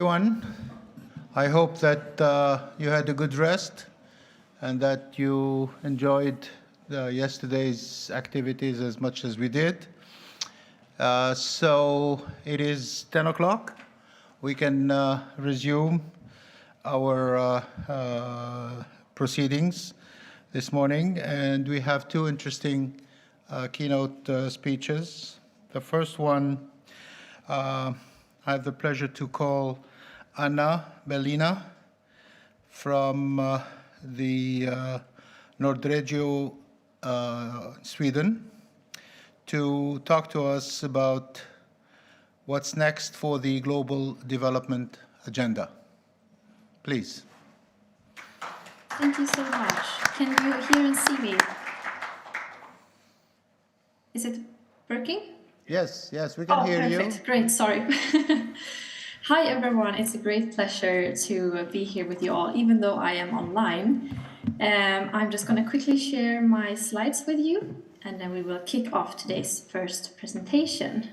everyone. I hope that you had a good rest and that you enjoyed yesterday's activities as much as we did. So it is 10 o'clock. We can resume our proceedings this morning, and we have two interesting keynote speeches. The first one, I have the pleasure to call Anna Bellina from the Norderio, Sweden, to talk to us about what's next for the global development agenda. Please. Thank you so much. Can you hear and see me? Is it working? Yes, we can hear you. Perfect. Great, sorry. Hi everyone, it's a great pleasure to be here with you all, even though I am online. I'm just going to quickly share my slides with you, and then we will kick off today's first presentation.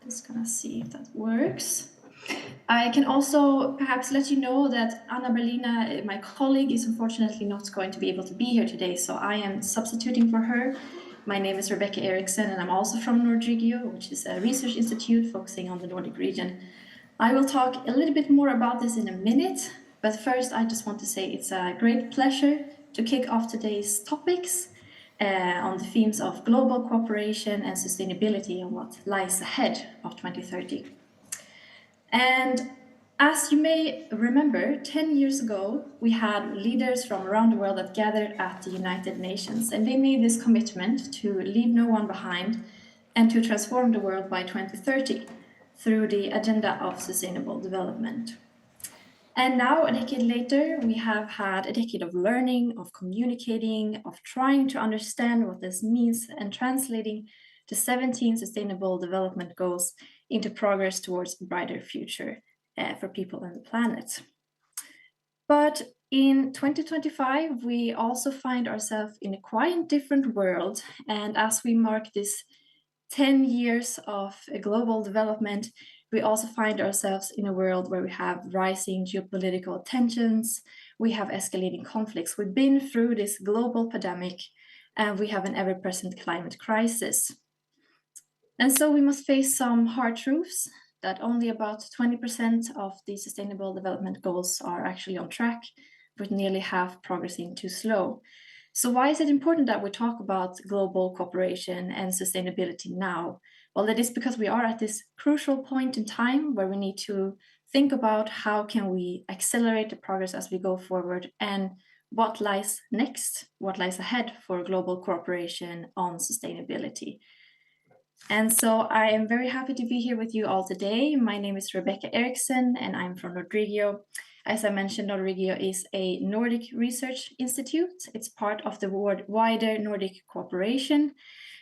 Just going to see if that works. I can also perhaps let you know that Anna Bellina, my colleague, is unfortunately not going to be able to be here today, so I am substituting for her. My name is Rebecca Eriksson, and I'm also from Norderio, which is a research institute focusing on the Nordic region. I will talk a little bit more about this in a minute, but first I just want to say it's a great pleasure to kick off today's topics on the themes of global cooperation and sustainability and what lies ahead of 2030. And as you may remember, 10 years ago, we had leaders from around the world that gathered at the United Nations, and they made this commitment to leave no one behind and to transform the world by 2030 through the Agenda of Sustainable Development. And now, a decade later, we have had a decade of learning, of communicating, of trying to understand what this means and translating the 17 Sustainable Development Goals into progress towards a brighter future for people and the planet. But in 2025, we also find ourselves in a quite different world. And as we mark this 10 years of global development, we also find ourselves in a world where we have rising geopolitical tensions, we have escalating conflicts. We've been through this global pandemic, and we have an ever-present climate crisis. And so we must face some hard truths that only about 20% of the Sustainable Development Goals are actually on track, with nearly half progressing too slow. So why is it important that we talk about global cooperation and sustainability now? Well, that is because we are at this crucial point in time where we need to think about how can we accelerate the progress as we go forward, and what lies next, what lies ahead for global cooperation on sustainability. And so I am very happy to be here with you all today. My name is Rebecca Eriksson, and I'm from Norderio. As I mentioned, Norderio is a Nordic research institute. It's part of the wider Nordic cooperation,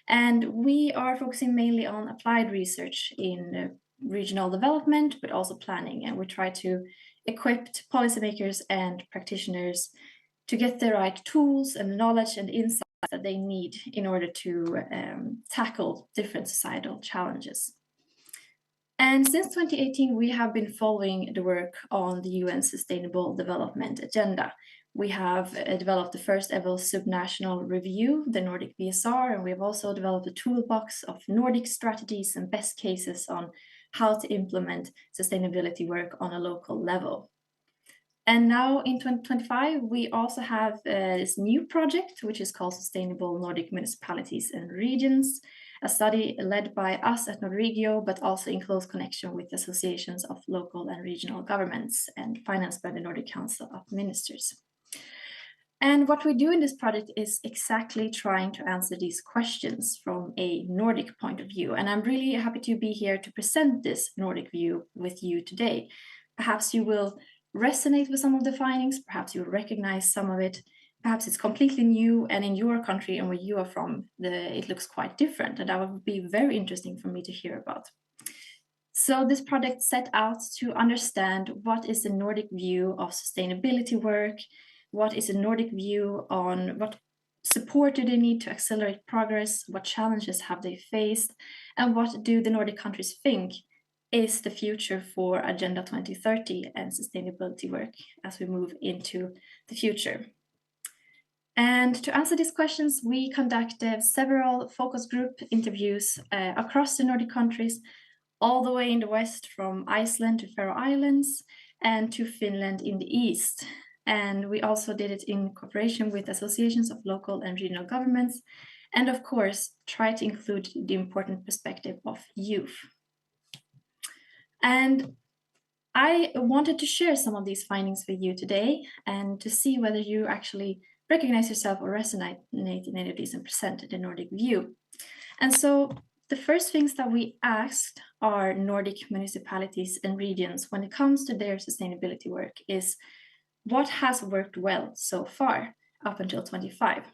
and we are focusing mainly on applied research in regional development, but also planning. And we try to equip policymakers and practitioners to get the right tools and knowledge and insights that they need in order to tackle different societal challenges. And since 2018, we have been following the work on the UN Sustainable Development Agenda. We have developed the first ever subnational review, the Nordic BSR, and we have also developed a toolbox of Nordic strategies and best cases on how to implement sustainability work on a local level. And now in 2025, we also have this new project, which is called Sustainable Nordic Municipalities and Regions, a study led by us at Norderio, but also in close connection with associations of local and regional governments and financed by the Nordic Council of Ministers. And what we do in this project is exactly trying to answer these questions from a Nordic point of view. And I'm really happy to be here to present this Nordic view with you today. Perhaps you will resonate with some of the findings, perhaps you recognize some of it, perhaps it's completely new, and in your country and where you are from, it looks quite different, and that would be very interesting for me to hear about. So this project set out to understand what is the Nordic view of sustainability work, what is the Nordic view on what support do they need to accelerate progress? What challenges have they faced? And what do the Nordic countries think is the future for Agenda 2030 and sustainability work as we move into the future? And to answer these questions, we conducted several focus group interviews across the Nordic countries, all the way in the west from Iceland to Faroe Islands and to Finland in the east. And we also did it in cooperation with associations of local and regional governments, and of course, try to include the important perspective of youth. And I wanted to share some of these findings with you today and to see whether you actually recognize yourself or resonate in any of these and present the Nordic view. And so the first things that we asked our Nordic municipalities and regions when it comes to their sustainability work is what has worked well so far up until 25.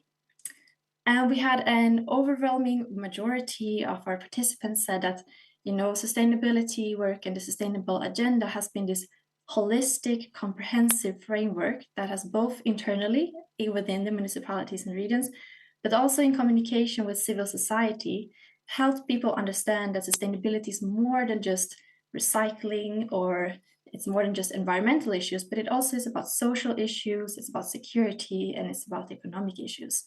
And we had an overwhelming majority of our participants said that, sustainability work and the sustainable agenda has been this holistic, comprehensive framework that has both internally within the municipalities and regions, but also in communication with civil society, helped people understand that sustainability is more than just recycling or it's more than just environmental issues, but it also is about social issues, it's about security, and it's about economic issues.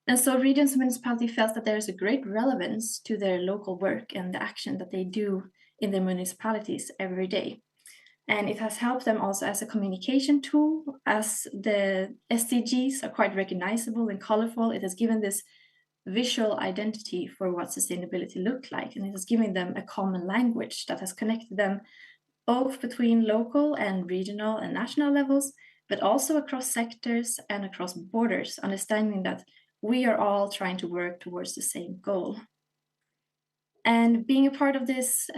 And so regions and municipalities felt that there is a great relevance to their local work and the action that they do in their municipalities every day. And it has helped them also as a communication tool, as the SDGs are quite recognizable and colorful. It has given this visual identity for what sustainability looked like, and it has given them a common language that has connected them both between local and regional and national levels, but also across sectors and across borders, understanding that we are all trying to work towards the same goal. And being a part of this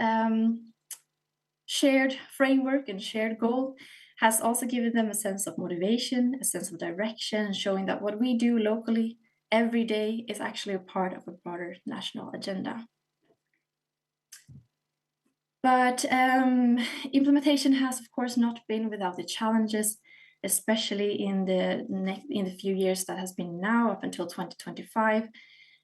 shared framework and shared goal has also given them a sense of motivation, a sense of direction, showing that what we do locally every day is actually a part of a broader national agenda. But implementation has, of course, not been without the challenges, especially in the few years that has been now up until 2025.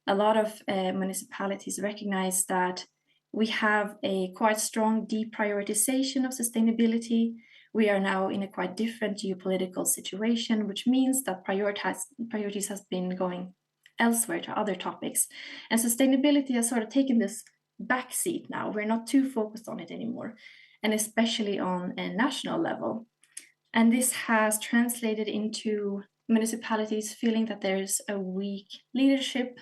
A lot of municipalities recognize that we have a quite strong deprioritization of sustainability. We are now in a quite different geopolitical situation, which means that priorities has been going elsewhere to other topics. And sustainability has sort of taken this backseat now. We're not too focused on it anymore, and especially on a national level. And this has translated into municipalities feeling that there's a weak leadership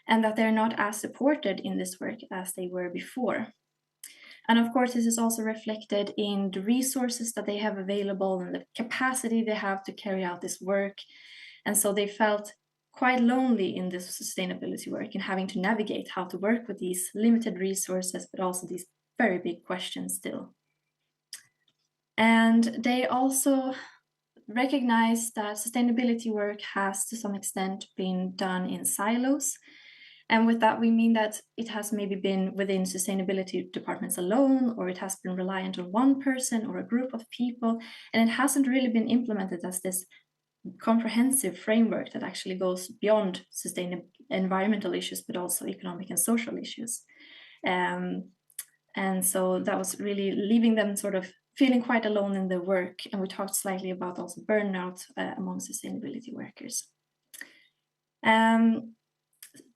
and that they're not as supported in this work as they were before. And of course, this is also reflected in the resources that they have available and the capacity they have to carry out this work. And so they felt quite lonely in this sustainability work and having to navigate how to work with these limited resources, but also these very big questions still. And they also recognize that sustainability work has to some extent been done in silos. And with that, we mean that it has maybe been within sustainability departments alone, or it has been reliant on one person or a group of people, and it hasn't really been implemented as this comprehensive framework that actually goes beyond environmental issues, but also economic and social issues. And so that was really leaving them sort of feeling quite alone in their work. And we talked slightly about also burnout among sustainability workers.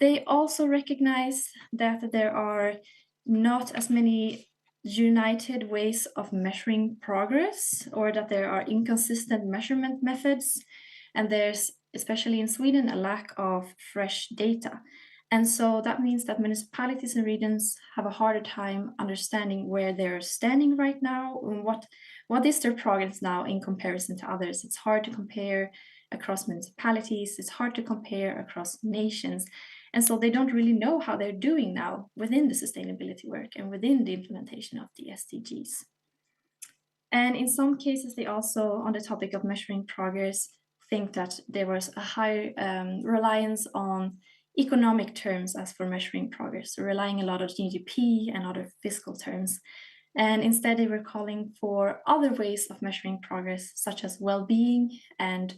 They also recognize that there are not as many united ways of measuring progress, or that there are inconsistent measurement methods. And there's, especially in Sweden, a lack of fresh data. And so that means that municipalities and regions have a harder time understanding where they're standing right now and what is their progress now in comparison to others. It's hard to compare across municipalities, it's hard to compare across nations. And so they don't really know how they're doing now within the sustainability work and within the implementation of the SDGs. And in some cases, they also, on the topic of measuring progress, think that there was a high reliance on economic terms as for measuring progress, so relying a lot on GDP and other fiscal terms. And instead, they were calling for other ways of measuring progress, such as well-being and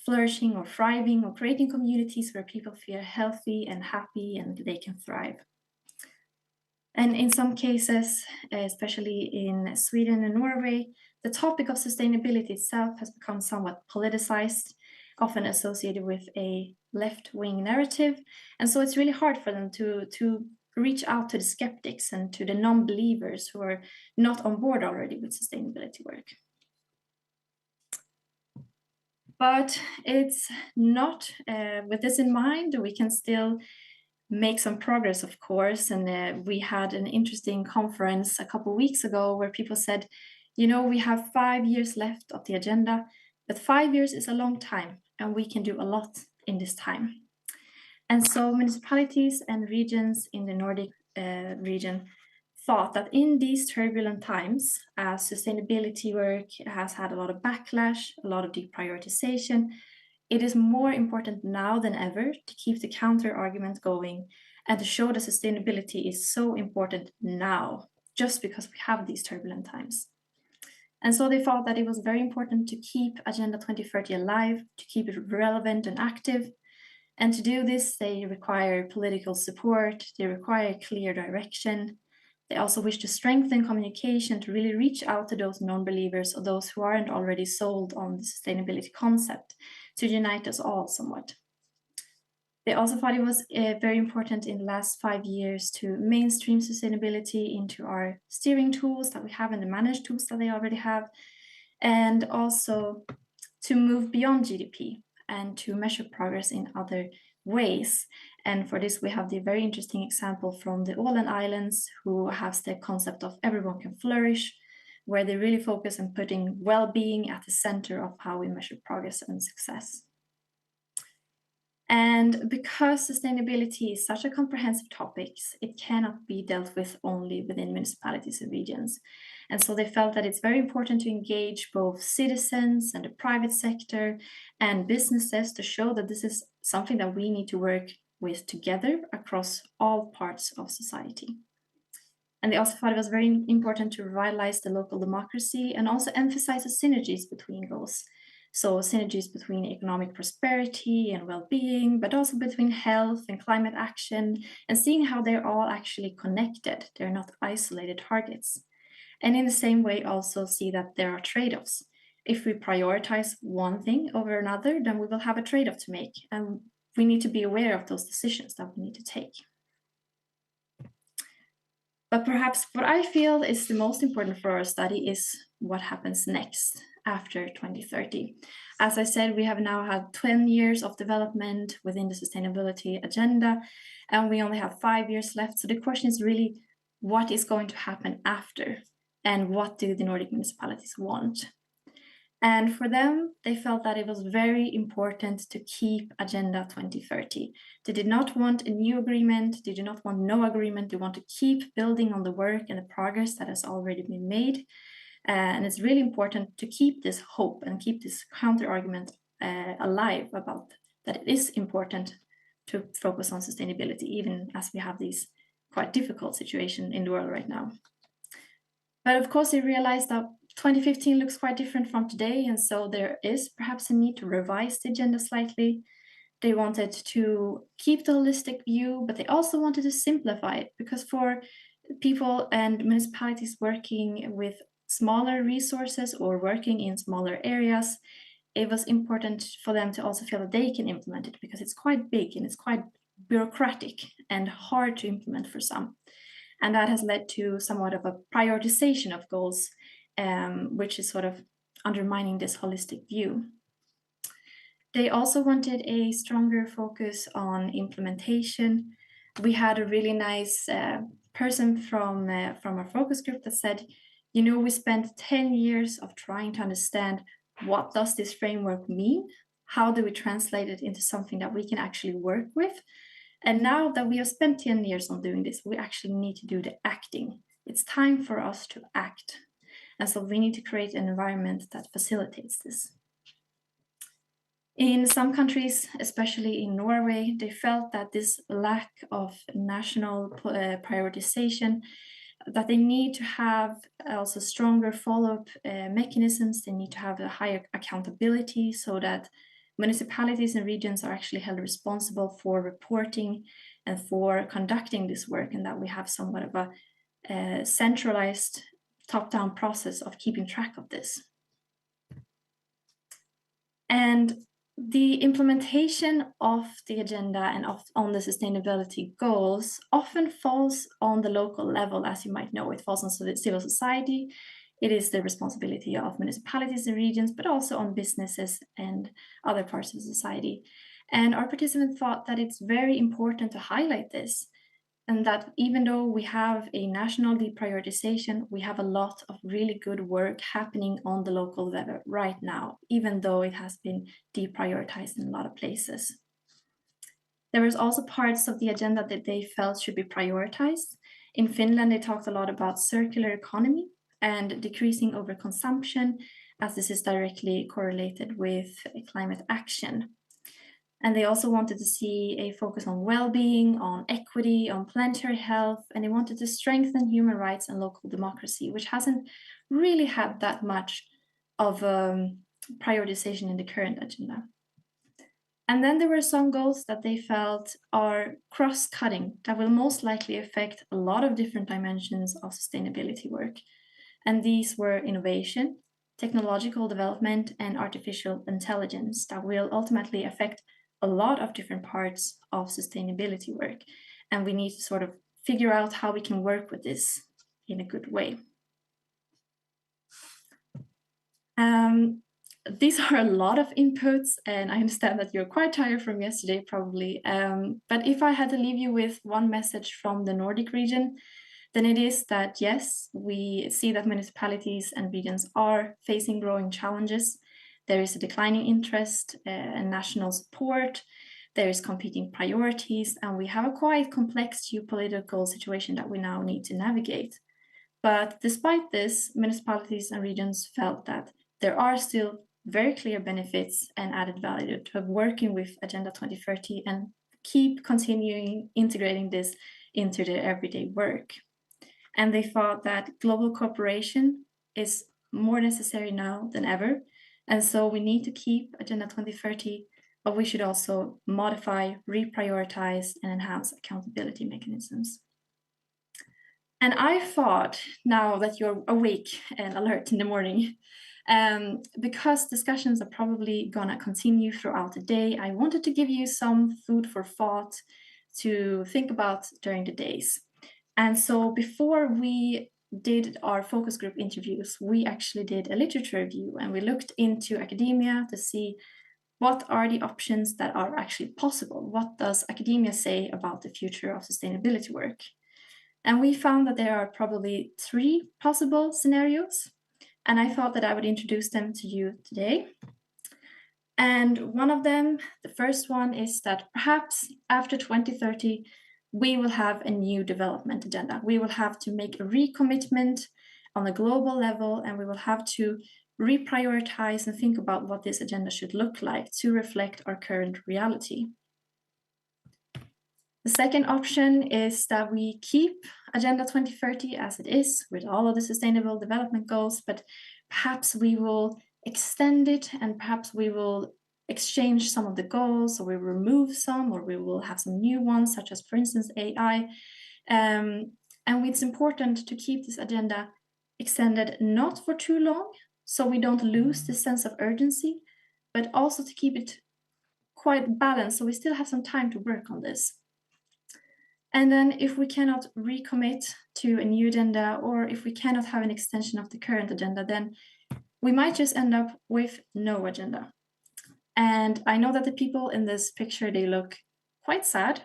flourishing or thriving or creating communities where people feel healthy and happy and they can thrive. And in some cases, especially in Sweden and Norway, the topic of sustainability itself has become somewhat politicized, often associated with a left-wing narrative. And so it's really hard for them to reach out to the skeptics and to the non-believers who are not on board already with sustainability work. But it's not, with this in mind, we can still make some progress, of course. And we had an interesting conference a couple of weeks ago where people said, you know, we have 5 years left of the agenda, but 5 years is a long time and we can do a lot in this time. And so municipalities and regions in the Nordic region thought that in these turbulent times, as sustainability work has had a lot of backlash, a lot of deprioritization, it is more important now than ever to keep the counter argument going and to show that sustainability is so important now, just because we have these turbulent times. And so they thought that it was very important to keep Agenda 2030 alive, to keep it relevant and active. And to do this, they require political support, they require clear direction. They also wish to strengthen communication to really reach out to those non-believers or those who aren't already sold on the sustainability concept, to unite us all somewhat. They also thought it was very important in the last 5 years to mainstream sustainability into our steering tools that we have and the managed tools that they already have, and also to move beyond GDP and to measure progress in other ways. And for this, we have the very interesting example from the Åland Islands, who has the concept of everyone can flourish, where they really focus on putting well-being at the center of how we measure progress and success. And because sustainability is such a comprehensive topic, it cannot be dealt with only within municipalities and regions. And so they felt that it's very important to engage both citizens and the private sector and businesses to show that this is something that we need to work with together across all parts of society. And they also thought it was very important to revitalize the local democracy and also emphasize the synergies between goals. So synergies between economic prosperity and well-being, but also between health and climate action, and seeing how they're all actually connected. They're not isolated targets. And in the same way, also see that there are trade-offs. If we prioritize one thing over another, then we will have a trade-off to make. And we need to be aware of those decisions that we need to take. But perhaps what I feel is the most important for our study is what happens next after 2030. As I said, we have now had 10 years of development within the sustainability agenda, and we only have 5 years left. So the question is really, what is going to happen after? And what do the Nordic municipalities want? And for them, they felt that it was very important to keep Agenda 2030. They did not want a new agreement. They did not want no agreement. They want to keep building on the work and the progress that has already been made. And it's really important to keep this hope and keep this counter-argument alive about that it is important to focus on sustainability, even as we have these quite difficult situation in the world right now. But of course, they realized that 2015 looks quite different from today, and so there is perhaps a need to revise the agenda slightly. They wanted to keep the holistic view, but they also wanted to simplify it, because for people and municipalities working with smaller resources or working in smaller areas, it was important for them to also feel that they can implement it, because it's quite big and it's quite bureaucratic and hard to implement for some. And that has led to somewhat of a prioritization of goals, which is sort of undermining this holistic view. They also wanted a stronger focus on implementation. We had a really nice person from our focus group that said, you know, we spent 10 years of trying to understand what does this framework mean? How do we translate it into something that we can actually work with? And now that we have spent 10 years on doing this, we actually need to do the acting. It's time for us to act. And so we need to create an environment that facilitates this. In some countries, especially in Norway, they felt that this lack of national prioritization, that they need to have also stronger follow-up mechanisms. They need to have a higher accountability so that municipalities and regions are actually held responsible for reporting and for conducting this work, and that we have somewhat of a centralized top-down process of keeping track of this. And the implementation of the agenda and on the sustainability goals often falls on the local level, as you might know. It falls on civil society. It is the responsibility of municipalities and regions, but also on businesses and other parts of society. And our participants thought that it's very important to highlight this, and that even though we have a national deprioritization, we have a lot of really good work happening on the local level right now, even though it has been deprioritized in a lot of places. There was also parts of the agenda that they felt should be prioritized. In Finland, they talked a lot about circular economy and decreasing overconsumption, as this is directly correlated with climate action. And they also wanted to see a focus on well-being, on equity, on planetary health, and they wanted to strengthen human rights and local democracy, which hasn't really had that much of prioritization in the current agenda. And then there were some goals that they felt are cross-cutting, that will most likely affect a lot of different dimensions of sustainability work. And these were innovation, technological development, and artificial intelligence that will ultimately affect a lot of different parts of sustainability work. And we need to sort of figure out how we can work with this in a good way. These are a lot of inputs, and I understand that you're quite tired from yesterday, probably. But if I had to leave you with one message from the Nordic region, then it is that, yes, we see that municipalities and regions are facing growing challenges. There is a declining interest and national support. There is competing priorities, and we have a quite complex geopolitical situation that we now need to navigate. But despite this, municipalities and regions felt that there are still very clear benefits and added value to working with Agenda 2030 and keep continuing integrating this into their everyday work. And they thought that global cooperation is more necessary now than ever. And so we need to keep Agenda 2030, but we should also modify, reprioritize, and enhance accountability mechanisms. And I thought, now that you're awake and alert in the morning, because discussions are probably gonna continue throughout the day, I wanted to give you some food for thought to think about during the days. And so before we did our focus group interviews, we actually did a literature review, and we looked into academia to see what are the options that are actually possible. What does academia say about the future of sustainability work? And we found that there are probably 3 possible scenarios, and I thought that I would introduce them to you today. And one of them, the first one, is that perhaps after 2030, we will have a new development agenda. We will have to make a recommitment on a global level, and we will have to reprioritize and think about what this agenda should look like to reflect our current reality. The second option is that we keep Agenda 2030 as it is, with all of the sustainable development goals, but perhaps we will extend it, and perhaps we will exchange some of the goals, or we remove some, or we will have some new ones, such as, for instance, AI. And it's important to keep this agenda extended not for too long, so we don't lose the sense of urgency, but also to keep it quite balanced, so we still have some time to work on this. And then if we cannot recommit to a new agenda, or if we cannot have an extension of the current agenda, then we might just end up with no agenda. And I know that the people in this picture, they look quite sad,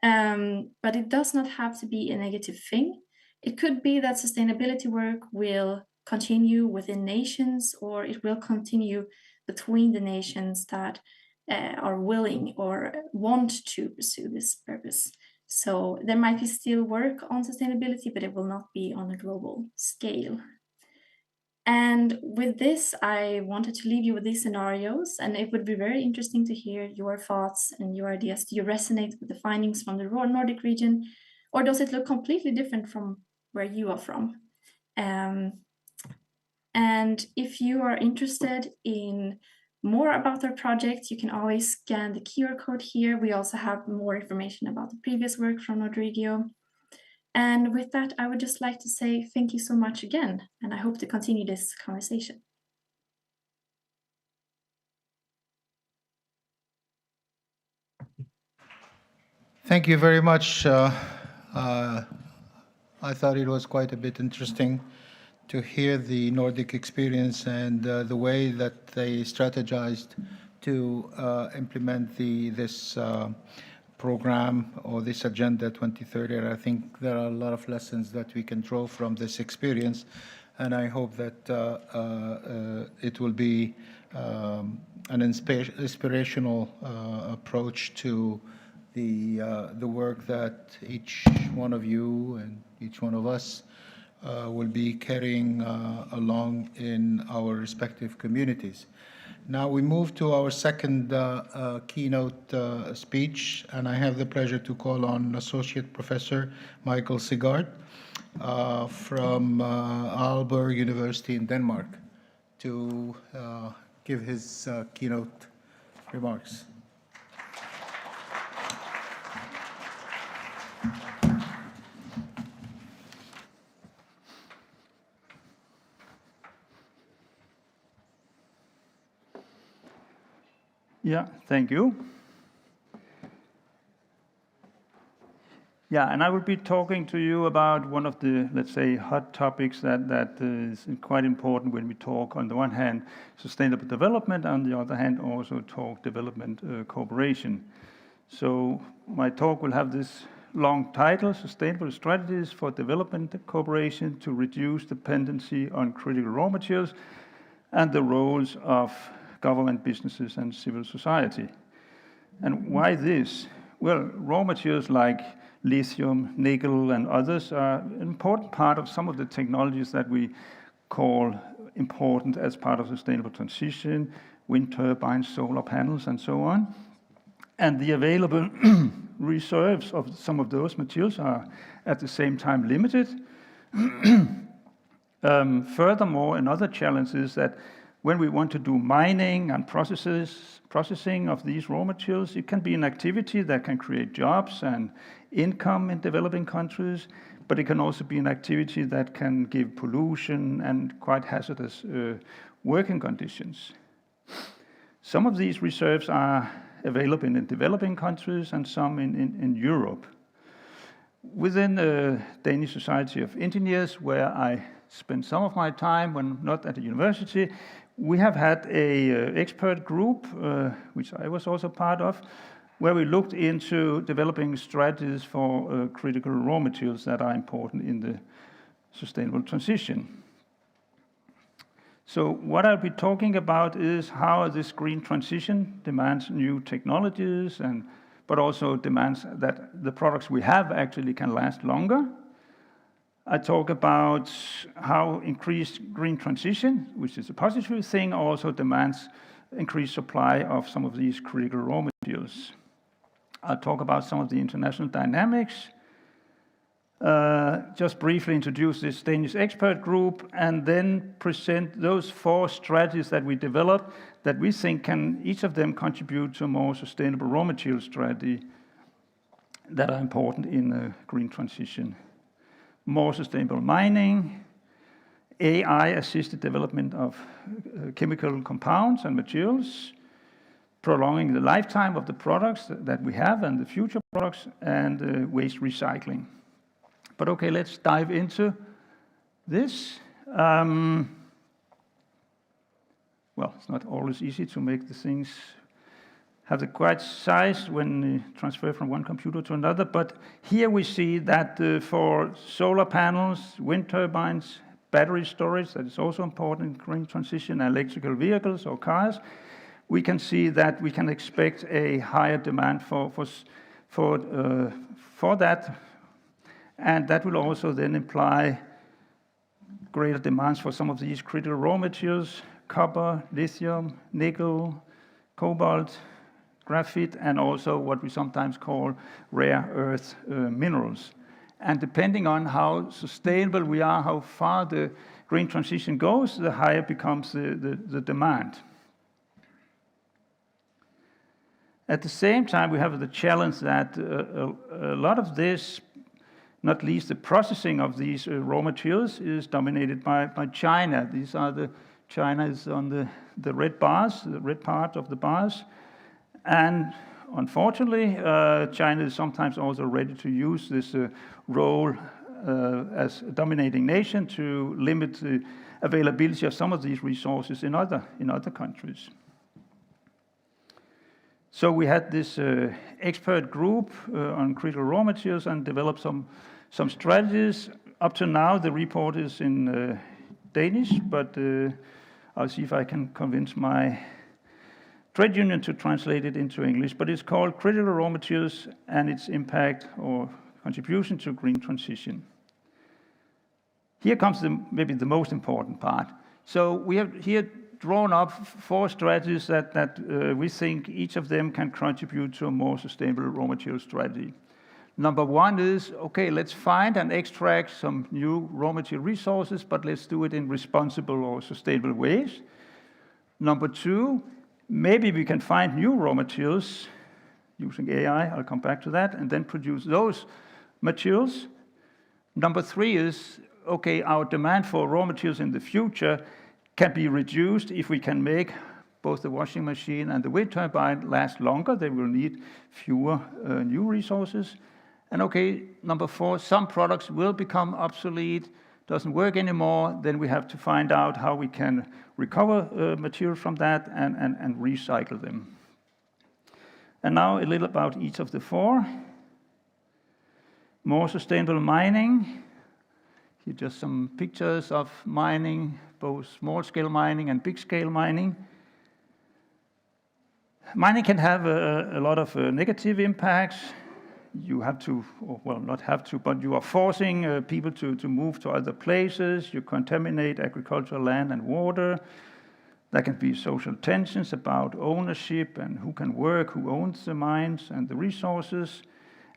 but it does not have to be a negative thing. It could be that sustainability work will continue within nations, or it will continue between the nations that are willing or want to pursue this purpose. So there might be still work on sustainability, but it will not be on a global scale. And with this, I wanted to leave you with these scenarios, and it would be very interesting to hear your thoughts and your ideas. Do you resonate with the findings from the Nordic region, or does it look completely different from where you are from? And if you are interested in more about our project, you can always scan the QR code here. We also have more information about the previous work from Norderio. And with that, I would just like to say thank you so much again, and I hope to continue this conversation. Thank you very much. I thought it was quite a bit interesting to hear the Nordic experience and the way that they strategized to implement this program or this Agenda 2030. And I think there are a lot of lessons that we can draw from this experience, and I hope that it will be an inspirational approach to the work that each one of you and each one of us will be carrying along in our respective communities. Now we move to our second keynote speech, and I have the pleasure to call on Associate Professor Michael Søgaard from Aalborg University in Denmark to give his keynote remarks. Yeah, thank you. Yeah, and I will be talking to you about one of the, let's say, hot topics that is quite important when we talk, on the one hand, sustainable development, on the other hand, also talk development cooperation. So my talk will have this long title, Sustainable Strategies for Development Cooperation to Reduce Dependency on Critical Raw Materials and the Roles of Government, Businesses, and Civil Society. And why this? Well, raw materials like lithium, nickel, and others are an important part of some of the technologies that we call important as part of sustainable transition, wind turbines, solar panels, and so on. And the available reserves of some of those materials are at the same time limited. Furthermore, another challenge is that when we want to do mining and processing of these raw materials, it can be an activity that can create jobs and income in developing countries, but it can also be an activity that can give pollution and quite hazardous working conditions. Some of these reserves are available in developing countries and some in Europe. Within the Danish Society of Engineers, where I spent some of my time when not at the university, we have had an expert group, which I was also part of, where we looked into developing strategies for critical raw materials that are important in the sustainable transition. So what I'll be talking about is how this green transition demands new technologies, but also demands that the products we have actually can last longer. I talk about how increased green transition, which is a positive thing, also demands increased supply of some of these critical raw materials. I'll talk about some of the international dynamics, just briefly introduce this Danish expert group, and then present those 4 strategies that we developed that we think can, each of them, contribute to a more sustainable raw material strategy that are important in the green transition. More sustainable mining, AI-assisted development of chemical compounds and materials, prolonging the lifetime of the products that we have and the future products, and waste recycling. But okay, let's dive into this. Well, it's not always easy to make the things have the correct size when transfer from one computer to another, but here we see that for solar panels, wind turbines, battery storage, that is also important in green transition, electrical vehicles or cars, we can see that we can expect a higher demand for that, and that will also then imply greater demands for some of these critical raw materials, copper, lithium, nickel, cobalt, graphite, and also what we sometimes call rare earth minerals. And depending on how sustainable we are, how far the green transition goes, the higher becomes the demand. At the same time, we have the challenge that a lot of this, not least the processing of these raw materials, is dominated by China. China is on the red bars, the red part of the bars. And unfortunately, China is sometimes also ready to use this role as a dominating nation to limit the availability of some of these resources in other countries. So we had this expert group on critical raw materials and developed some strategies. Up to now, the report is in Danish, but I'll see if I can convince my trade union to translate it into English. But it's called Critical Raw Materials and its Impact or Contribution to Green Transition. Here comes maybe the most important part. So we have here drawn up 4 strategies that we think each of them can contribute to a more sustainable raw material strategy. Number 1 is, okay, let's find and extract some new raw material resources, but let's do it in responsible or sustainable ways. Number 2, maybe we can find new raw materials using AI, I'll come back to that, and then produce those materials. Number 3 is, okay, our demand for raw materials in the future can be reduced if we can make both the washing machine and the wind turbine last longer. They will need fewer new resources. And okay, number 4, some products will become obsolete, doesn't work anymore. Then we have to find out how we can recover material from that and recycle them. And now a little about each of the 4. More sustainable mining. Here just some pictures of mining, both small-scale mining and big-scale mining. Mining can have a lot of negative impacts. You have to, well, not have to, but you are forcing people to move to other places. You contaminate agricultural land and water. There can be social tensions about ownership and who can work, who owns the mines and the resources.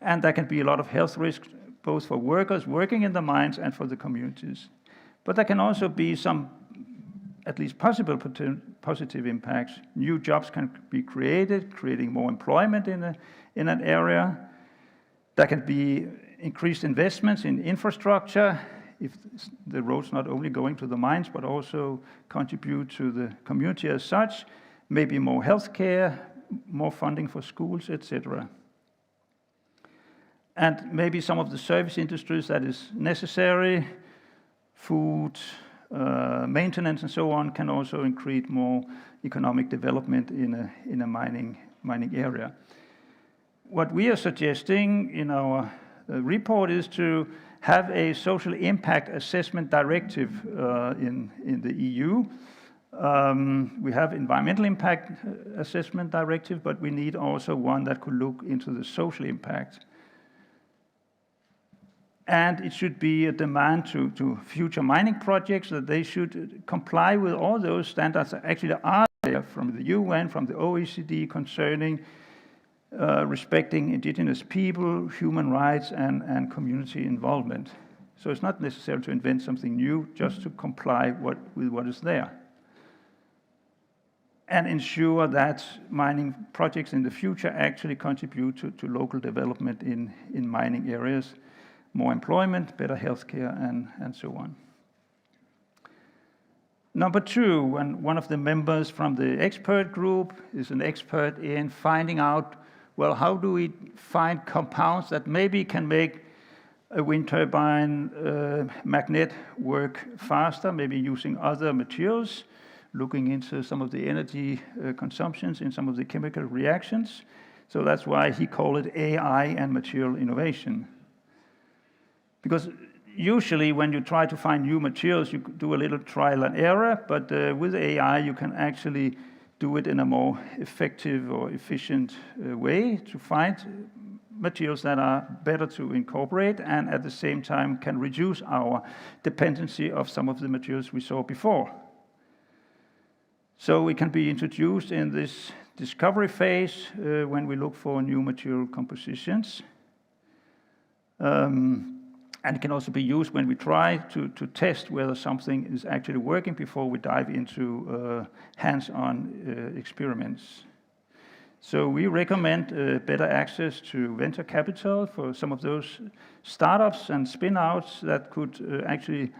And there can be a lot of health risks, both for workers working in the mines and for the communities. But there can also be some, at least possible positive impacts. New jobs can be created, creating more employment in an area. There can be increased investments in infrastructure, if the roads not only going to the mines, but also contribute to the community as such, maybe more healthcare, more funding for schools, etc. And maybe some of the service industries that is necessary, food, maintenance and so on, can also increase more economic development in a mining area. What we are suggesting in our report is to have a social impact assessment directive in the EU. We have environmental impact assessment directive, but we need also one that could look into the social impact. And it should be a demand to future mining projects that they should comply with all those standards that actually are there from the UN, from the OECD concerning respecting indigenous people, human rights, and community involvement. So it's not necessary to invent something new, just to comply with what is there. And ensure that mining projects in the future actually contribute to local development in mining areas, more employment, better healthcare, and so on. Number 2, and one of the members from the expert group is an expert in finding out, well, how do we find compounds that maybe can make a wind turbine magnet work faster, maybe using other materials, looking into some of the energy consumptions in some of the chemical reactions. So that's why he called it AI and material innovation. Because usually when you try to find new materials, you do a little trial and error, but with AI you can actually do it in a more effective or efficient way to find materials that are better to incorporate and at the same time can reduce our dependency of some of the materials we saw before. So it can be introduced in this discovery phase when we look for new material compositions. And it can also be used when we try to test whether something is actually working before we dive into hands-on experiments. So we recommend better access to venture capital for some of those startups and spin-outs that could actually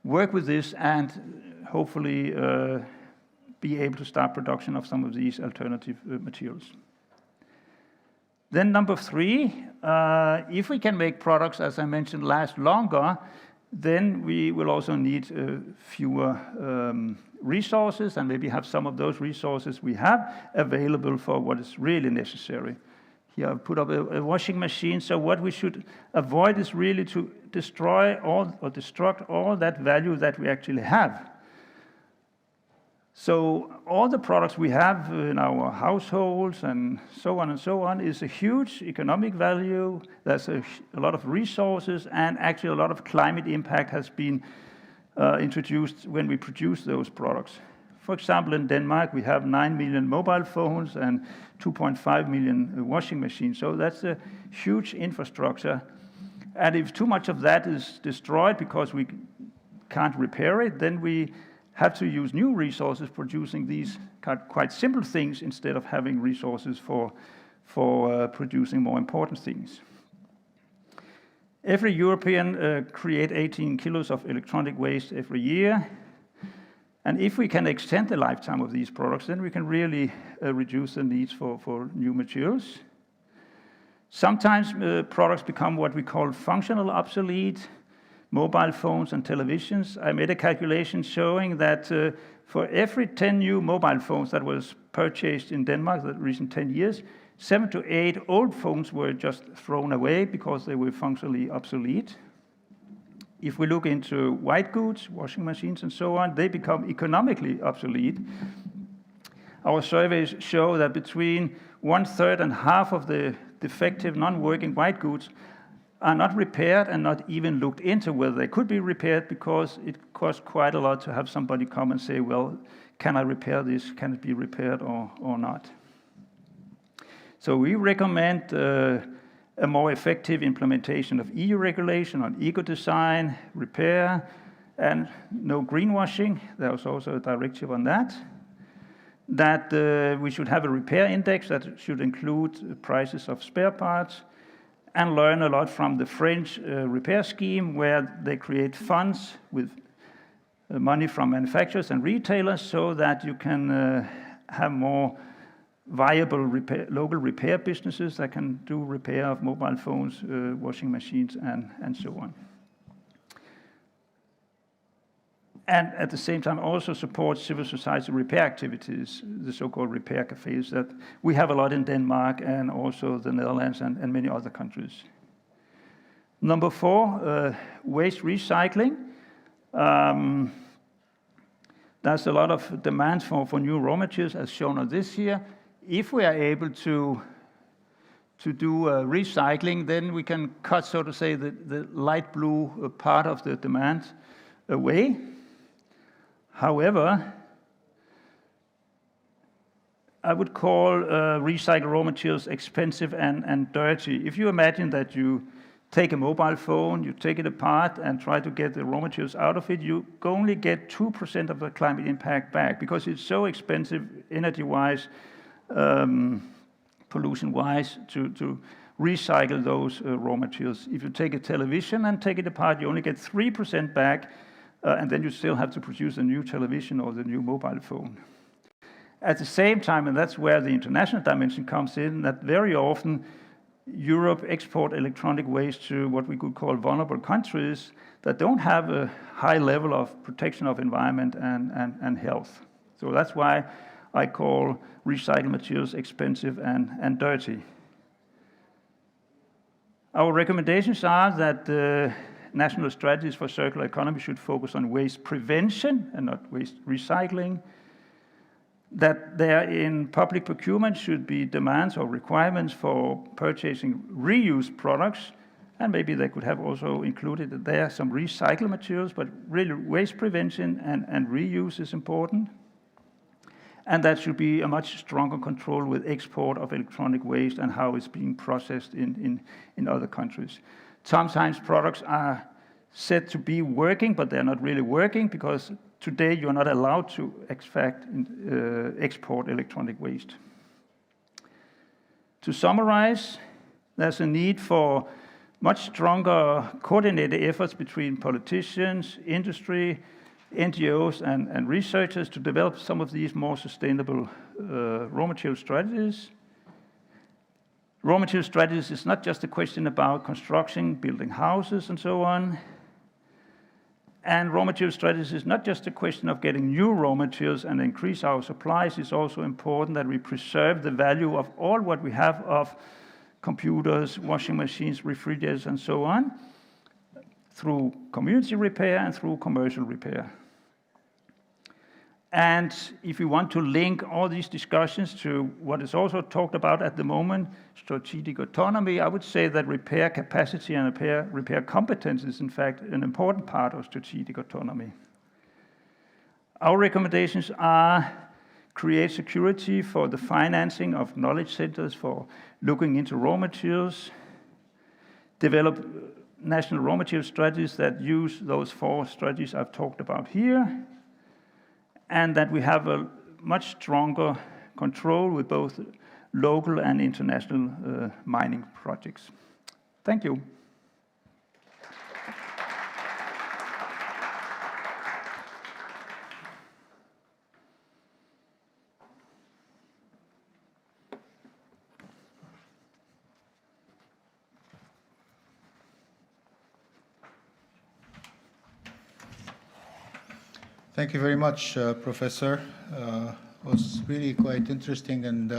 work with this and hopefully be able to start production of some of these alternative materials. Then number 3, if we can make products, as I mentioned, last longer, then we will also need fewer resources and maybe have some of those resources we have available for what is really necessary. Here I've put up a washing machine. So what we should avoid is really to destroy all or destruct all that value that we actually have. So all the products we have in our households and so on is a huge economic value. There's a lot of resources, and actually a lot of climate impact has been introduced when we produce those products. For example, in Denmark, we have 9 million mobile phones and 2.5 million washing machines. So that's a huge infrastructure. And if too much of that is destroyed because we can't repair it, then we have to use new resources producing these quite simple things instead of having resources for producing more important things. Every European creates 18 kilos of electronic waste every year. And if we can extend the lifetime of these products, then we can really reduce the needs for new materials. Sometimes products become what we call functional obsolete. Mobile phones and televisions. I made a calculation showing that for every 10 new mobile phones that was purchased in Denmark the recent 10 years, 7 to 8 old phones were just thrown away because they were functionally obsolete. If we look into white goods, washing machines and so on, they become economically obsolete. Our surveys show that between 1/3 and half of the defective non-working white goods are not repaired and not even looked into whether they could be repaired, because it costs quite a lot to have somebody come and say, well, can I repair this? Can it be repaired or not? So we recommend a more effective implementation of EU regulation on eco-design, repair, and no greenwashing. There was also a directive on that. That we should have a repair index that should include prices of spare parts, and learn a lot from the French repair scheme, where they create funds with money from manufacturers and retailers so that you can have more viable local repair businesses that can do repair of mobile phones, washing machines, and so on. And at the same time also support civil society repair activities, the so-called repair cafes that we have a lot in Denmark and also the Netherlands and many other countries. Number 4, waste recycling. There's a lot of demand for new raw materials, as shown on this here. If we are able to do recycling, then we can cut, so to say, the light blue part of the demand away. However, I would call recycled raw materials expensive and dirty. If you imagine that you take a mobile phone, you take it apart and try to get the raw materials out of it, you only get 2% of the climate impact back, because it's so expensive energy-wise, pollution-wise, to recycle those raw materials. If you take a television and take it apart, you only get 3% back, and then you still have to produce a new television or the new mobile phone. At the same time, and that's where the international dimension comes in, that very often Europe export electronic waste to what we could call vulnerable countries that don't have a high level of protection of environment and health. So that's why I call recycled materials expensive and dirty. Our recommendations are that national strategies for circular economy should focus on waste prevention and not waste recycling. That there in public procurement should be demands or requirements for purchasing reused products, and maybe they could have also included that there some recycled materials, but really waste prevention and reuse is important. And that should be a much stronger control with export of electronic waste and how it's being processed in other countries. Sometimes products are said to be working, but they're not really working, because today you're not allowed to export electronic waste. To summarize, there's a need for much stronger coordinated efforts between politicians, industry, NGOs, and researchers to develop some of these more sustainable raw material strategies. Raw material strategies is not just a question about construction, building houses, and so on. And raw material strategies is not just a question of getting new raw materials and increase our supplies. It's also important that we preserve the value of all what we have of computers, washing machines, refrigerators, and so on, through community repair and through commercial repair. And if you want to link all these discussions to what is also talked about at the moment, strategic autonomy, I would say that repair capacity and repair competence is in fact an important part of strategic autonomy. Our recommendations are create security for the financing of knowledge centers for looking into raw materials, develop national raw material strategies that use those 4 strategies I've talked about here, and that we have a much stronger control with both local and international mining projects. Thank you. Thank you very much, Professor. It was really quite interesting and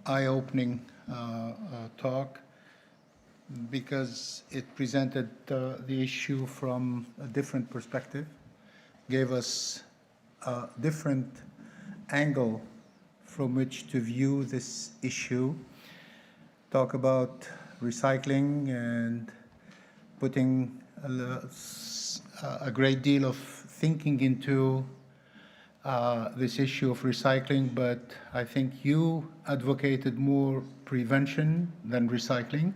eye-opening talk because it presented the issue from a different perspective, gave us a different angle from which to view this issue, talk about recycling and putting a great deal of thinking into this issue of recycling, but I think you advocated more prevention than recycling,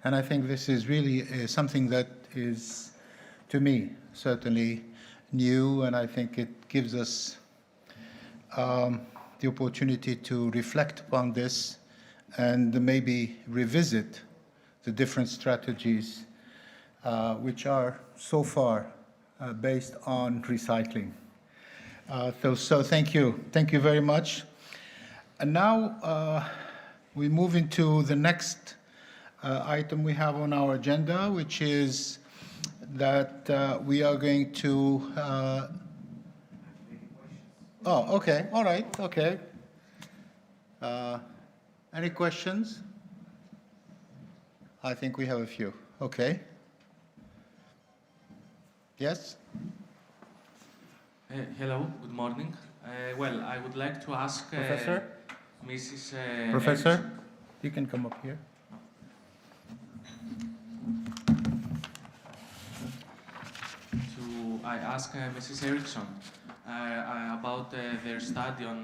and I think this is really something that is, to me, certainly new, and I think it gives us the opportunity to reflect upon this and maybe revisit the different strategies which are so far based on recycling. So thank you. Thank you very much. And now we move into the next item we have on our agenda, which is that we are going to... Oh, okay. All right. Okay. Any questions? I think we have a few. Okay. Yes? Hello, good morning. Well, I would like to ask Professor? Mrs. Professor, Eriksson. you can come up here. I ask Mrs. Eriksson about their study on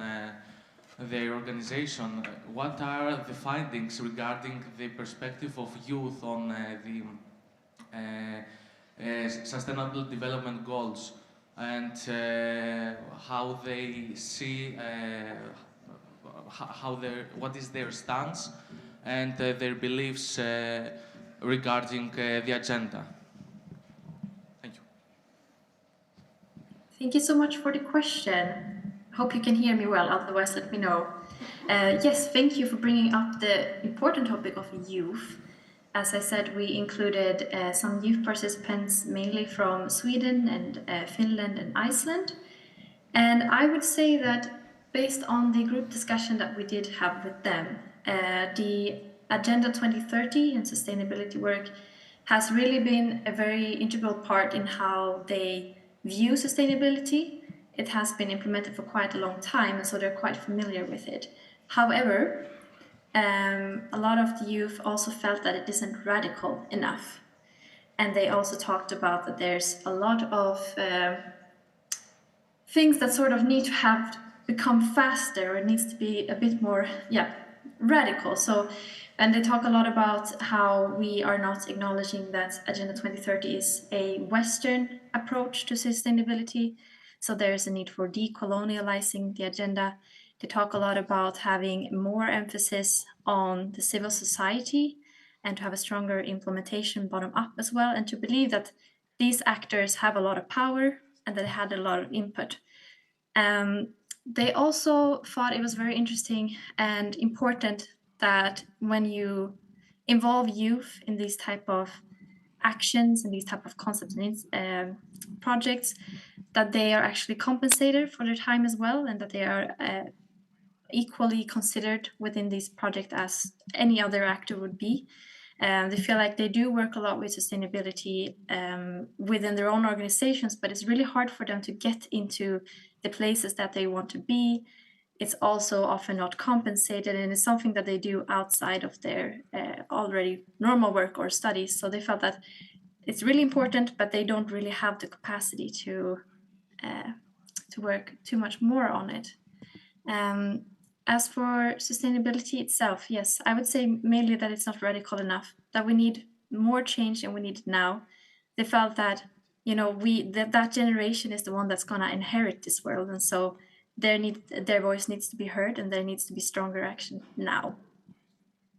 their organization. What are the findings regarding the perspective of youth on the Sustainable Development Goals and how they see what is their stance and their beliefs regarding the agenda? Thank you. Thank you so much for the question. Hope you can hear me well, otherwise let me know. Yes, thank you for bringing up the important topic of youth. As I said, we included some youth participants, mainly from Sweden and Finland and Iceland. And I would say that based on the group discussion that we did have with them, the Agenda 2030 and sustainability work has really been a very integral part in how they view sustainability. It has been implemented for quite a long time, and so they're quite familiar with it. However, a lot of the youth also felt that it isn't radical enough. And they also talked about that there's a lot of things that sort of need to have become faster, or it needs to be a bit more, radical. So, and they talk a lot about how we are not acknowledging that Agenda 2030 is a Western approach to sustainability. So there's a need for decolonializing the agenda. They talk a lot about having more emphasis on the civil society and to have a stronger implementation bottom up as well, and to believe that these actors have a lot of power and that they had a lot of input. They also thought it was very interesting and important that when you involve youth in these type of actions and these type of concepts and projects, that they are actually compensated for their time as well, and that they are equally considered within this project as any other actor would be. They feel like they do work a lot with sustainability within their own organizations, but it's really hard for them to get into the places that they want to be. It's also often not compensated, and it's something that they do outside of their already normal work or studies. So they felt that it's really important, but they don't really have the capacity to work too much more on it. As for sustainability itself, yes, I would say mainly that it's not radical enough, that we need more change and we need it now. They felt that, you know, that generation is the one that's gonna inherit this world, and so their voice needs to be heard and there needs to be stronger action now.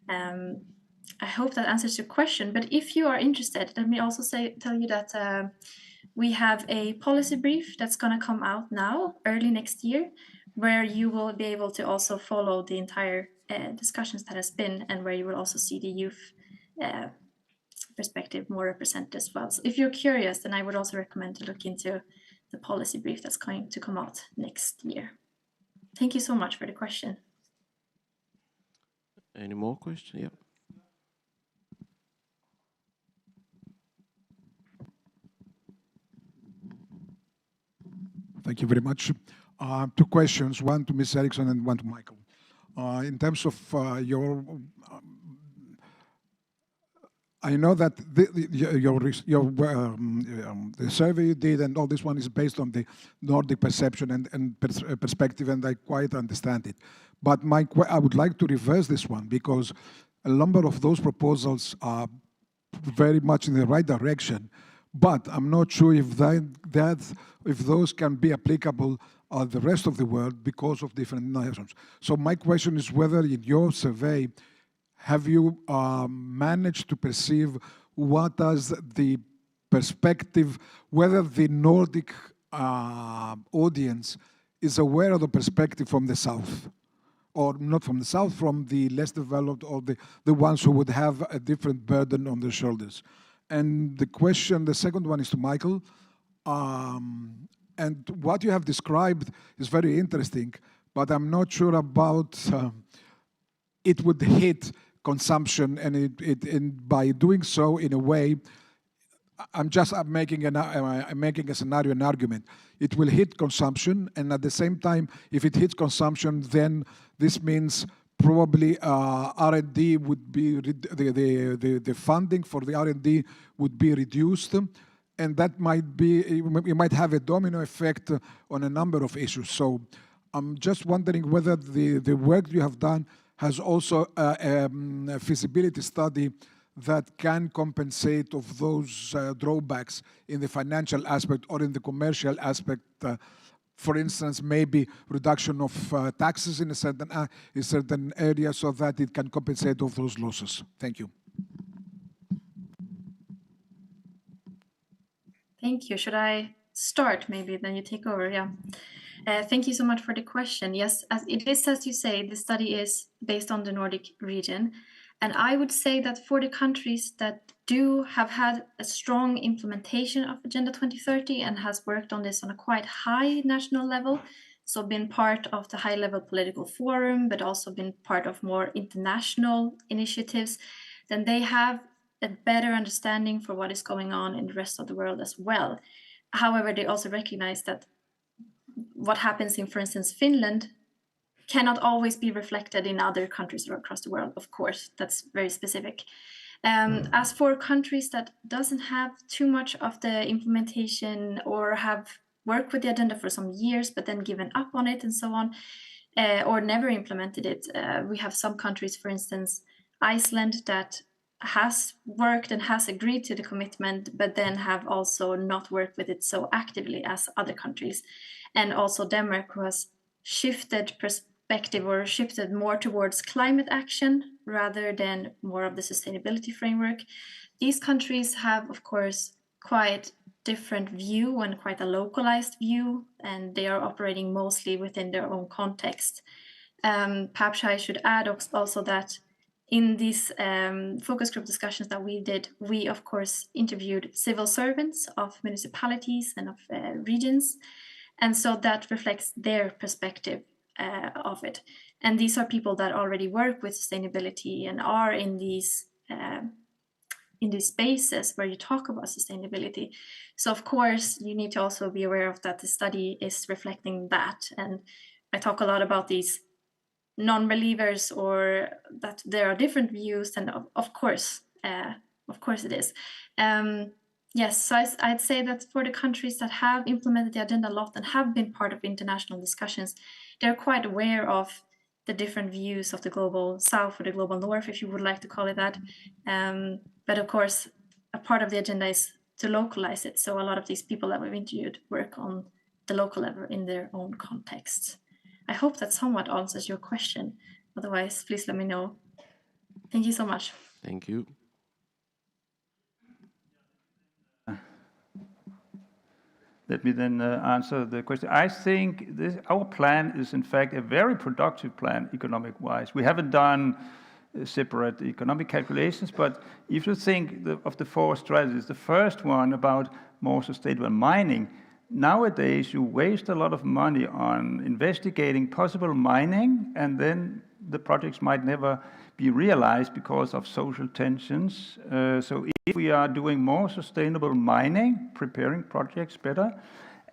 I hope that answers your question, but if you are interested, let me also tell you that we have a policy brief that's gonna come out now, early next year, where you will be able to also follow the entire discussions that has been, and where you will also see the youth perspective more represented as well. So if you're curious, then I would also recommend to look into the policy brief that's going to come out next year. Thank you so much for the question. Any more questions? Yeah. Thank you very much. Two questions, one to Ms. Eriksson and one to Michael. In terms of I know that the survey you did and all this one is based on the Nordic perception and perspective, and I quite understand it. But I would like to reverse this one, because a number of those proposals are very much in the right direction, but I'm not sure if those can be applicable on the rest of the world because of different nations. So my question is whether in your survey, have you managed to perceive what is the perspective, whether the Nordic audience is aware of the perspective from the South? Or not from the South, from the less developed, or the ones who would have a different burden on their shoulders. And the second one is to Michael. And what you have described is very interesting, but I'm not sure about it would hit consumption, and by doing so in a way, I'm making a scenario, an argument. It will hit consumption, and at the same time, if it hits consumption, then this means probably R&D would be, the funding for the R&D would be reduced, and that might be, you might have a domino effect on a number of issues. So I'm just wondering whether the work you have done has also a feasibility study that can compensate of those drawbacks in the financial aspect or in the commercial aspect. For instance, maybe reduction of taxes in a certain area so that it can compensate of those losses. Thank you. Thank you. Should I start maybe, then you take over? Yeah. Thank you so much for the question. Yes, as you say, the study is based on the Nordic region. And I would say that for the countries that do have had a strong implementation of Agenda 2030 and has worked on this on a quite high national level, so been part of the high-level political forum, but also been part of more international initiatives, then they have a better understanding for what is going on in the rest of the world as well. However, they also recognize that what happens in, for instance, Finland cannot always be reflected in other countries across the world. Of course, that's very specific. As for countries that doesn't have too much of the implementation or have worked with the agenda for some years, but then given up on it and so on, or never implemented it, we have some countries, for instance, Iceland, that has worked and has agreed to the commitment, but then have also not worked with it so actively as other countries. And also Denmark, who has shifted perspective or shifted more towards climate action rather than more of the sustainability framework. These countries have, of course, quite different view and quite a localized view, and they are operating mostly within their own context. Perhaps I should add also that in these focus group discussions that we did, we of course interviewed civil servants of municipalities and of regions, and so that reflects their perspective of it. And these are people that already work with sustainability and are in these spaces where you talk about sustainability. So of course, you need to also be aware of that the study is reflecting that. And I talk a lot about these non-believers, or that there are different views, and of course it is. Yes, so I'd say that for the countries that have implemented the agenda a lot and have been part of international discussions, they're quite aware of the different views of the global south or the global north, if you would like to call it that. But of course, a part of the agenda is to localize it. So a lot of these people that we've interviewed work on the local level in their own context. I hope that somewhat answers your question. Otherwise, please let me know. Thank you so much. Thank you. Let me then answer the question. I think our plan is in fact a very productive plan economic-wise. We haven't done separate economic calculations, but if you think of the 4 strategies, the first one about more sustainable mining, nowadays you waste a lot of money on investigating possible mining, and then the projects might never be realized because of social tensions. So if we are doing more sustainable mining, preparing projects better,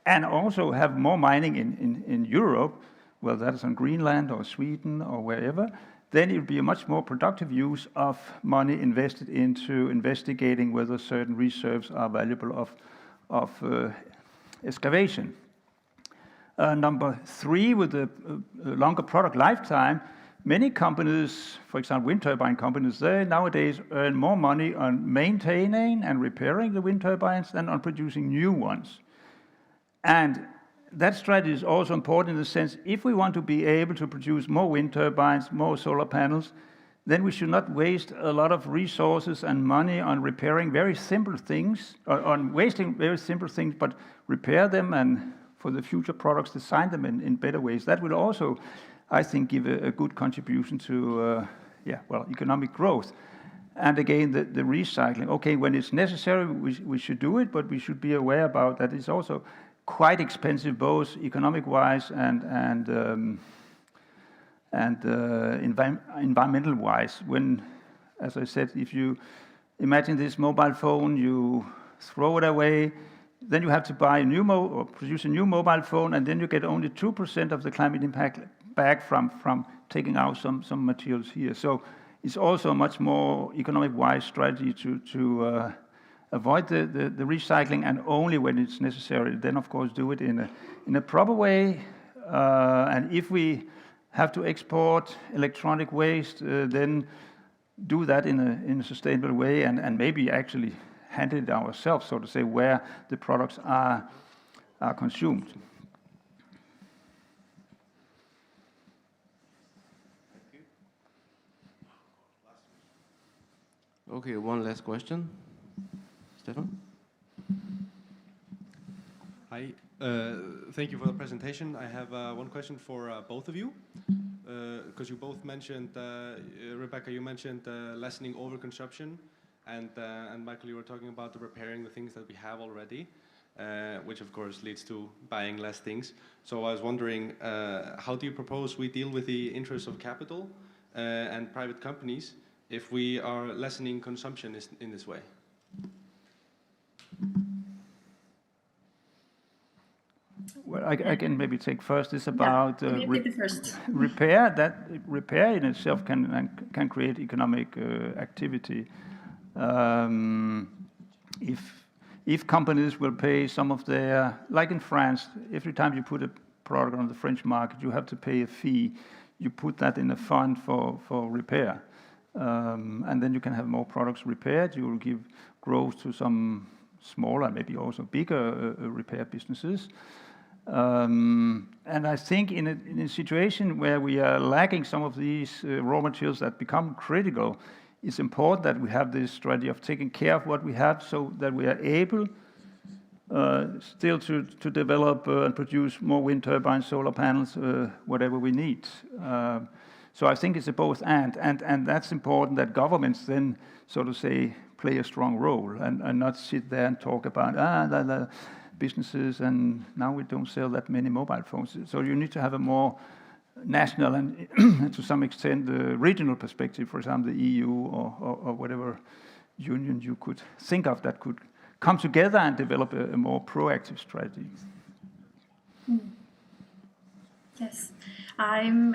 and also have more mining in Europe, whether that is on Greenland or Sweden or wherever, then it would be a much more productive use of money invested into investigating whether certain reserves are valuable of excavation. Number 3, with the longer product lifetime, many companies, for example, wind turbine companies, they nowadays earn more money on maintaining and repairing the wind turbines than on producing new ones. And that strategy is also important in the sense, if we want to be able to produce more wind turbines, more solar panels, then we should not waste a lot of resources and money on repairing very simple things, or on wasting very simple things, but repair them and for the future products, design them in better ways. That will also, I think, give a good contribution to economic growth. And again, the recycling. Okay, when it's necessary, we should do it, but we should be aware about that it's also quite expensive, both economic-wise and environmental-wise. When, as I said, if you imagine this mobile phone, you throw it away, then you have to buy a new or produce a new mobile phone, and then you get only 2% of the climate impact back from taking out some materials here. So it's also a much more economic-wise strategy to avoid the recycling, and only when it's necessary. Then, of course, do it in a proper way. And if we have to export electronic waste, then do that in a sustainable way, and maybe actually handle it ourselves, so to say, where the products are consumed. Okay, one last question. Stefan? Hi, thank you for the presentation. I have one question for both of you, because you both mentioned, Rebecca, you mentioned lessening overconsumption, and Michael, you were talking about repairing the things that we have already, which of course leads to buying less things. So I was wondering, how do you propose we deal with the interests of capital and private companies if we are lessening consumption in this way? Well, I can maybe take first. It's about repair. That repair in itself can create economic activity. If companies will pay some of their, like in France, every time you put a product on the French market, you have to pay a fee. You put that in a fund for repair, and then you can have more products repaired. You will give growth to some smaller, maybe also bigger repair businesses. And I think in a situation where we are lacking some of these raw materials that become critical, it's important that we have this strategy of taking care of what we have so that we are able still to develop and produce more wind turbines, solar panels, whatever we need. So I think it's a both and that's important that governments then, so to say, play a strong role and not sit there and talk about the businesses and now we don't sell that many mobile phones. So you need to have a more national and to some extent the regional perspective, for example, the EU or whatever union you could think of that could come together and develop a more proactive strategy. Yes, I'm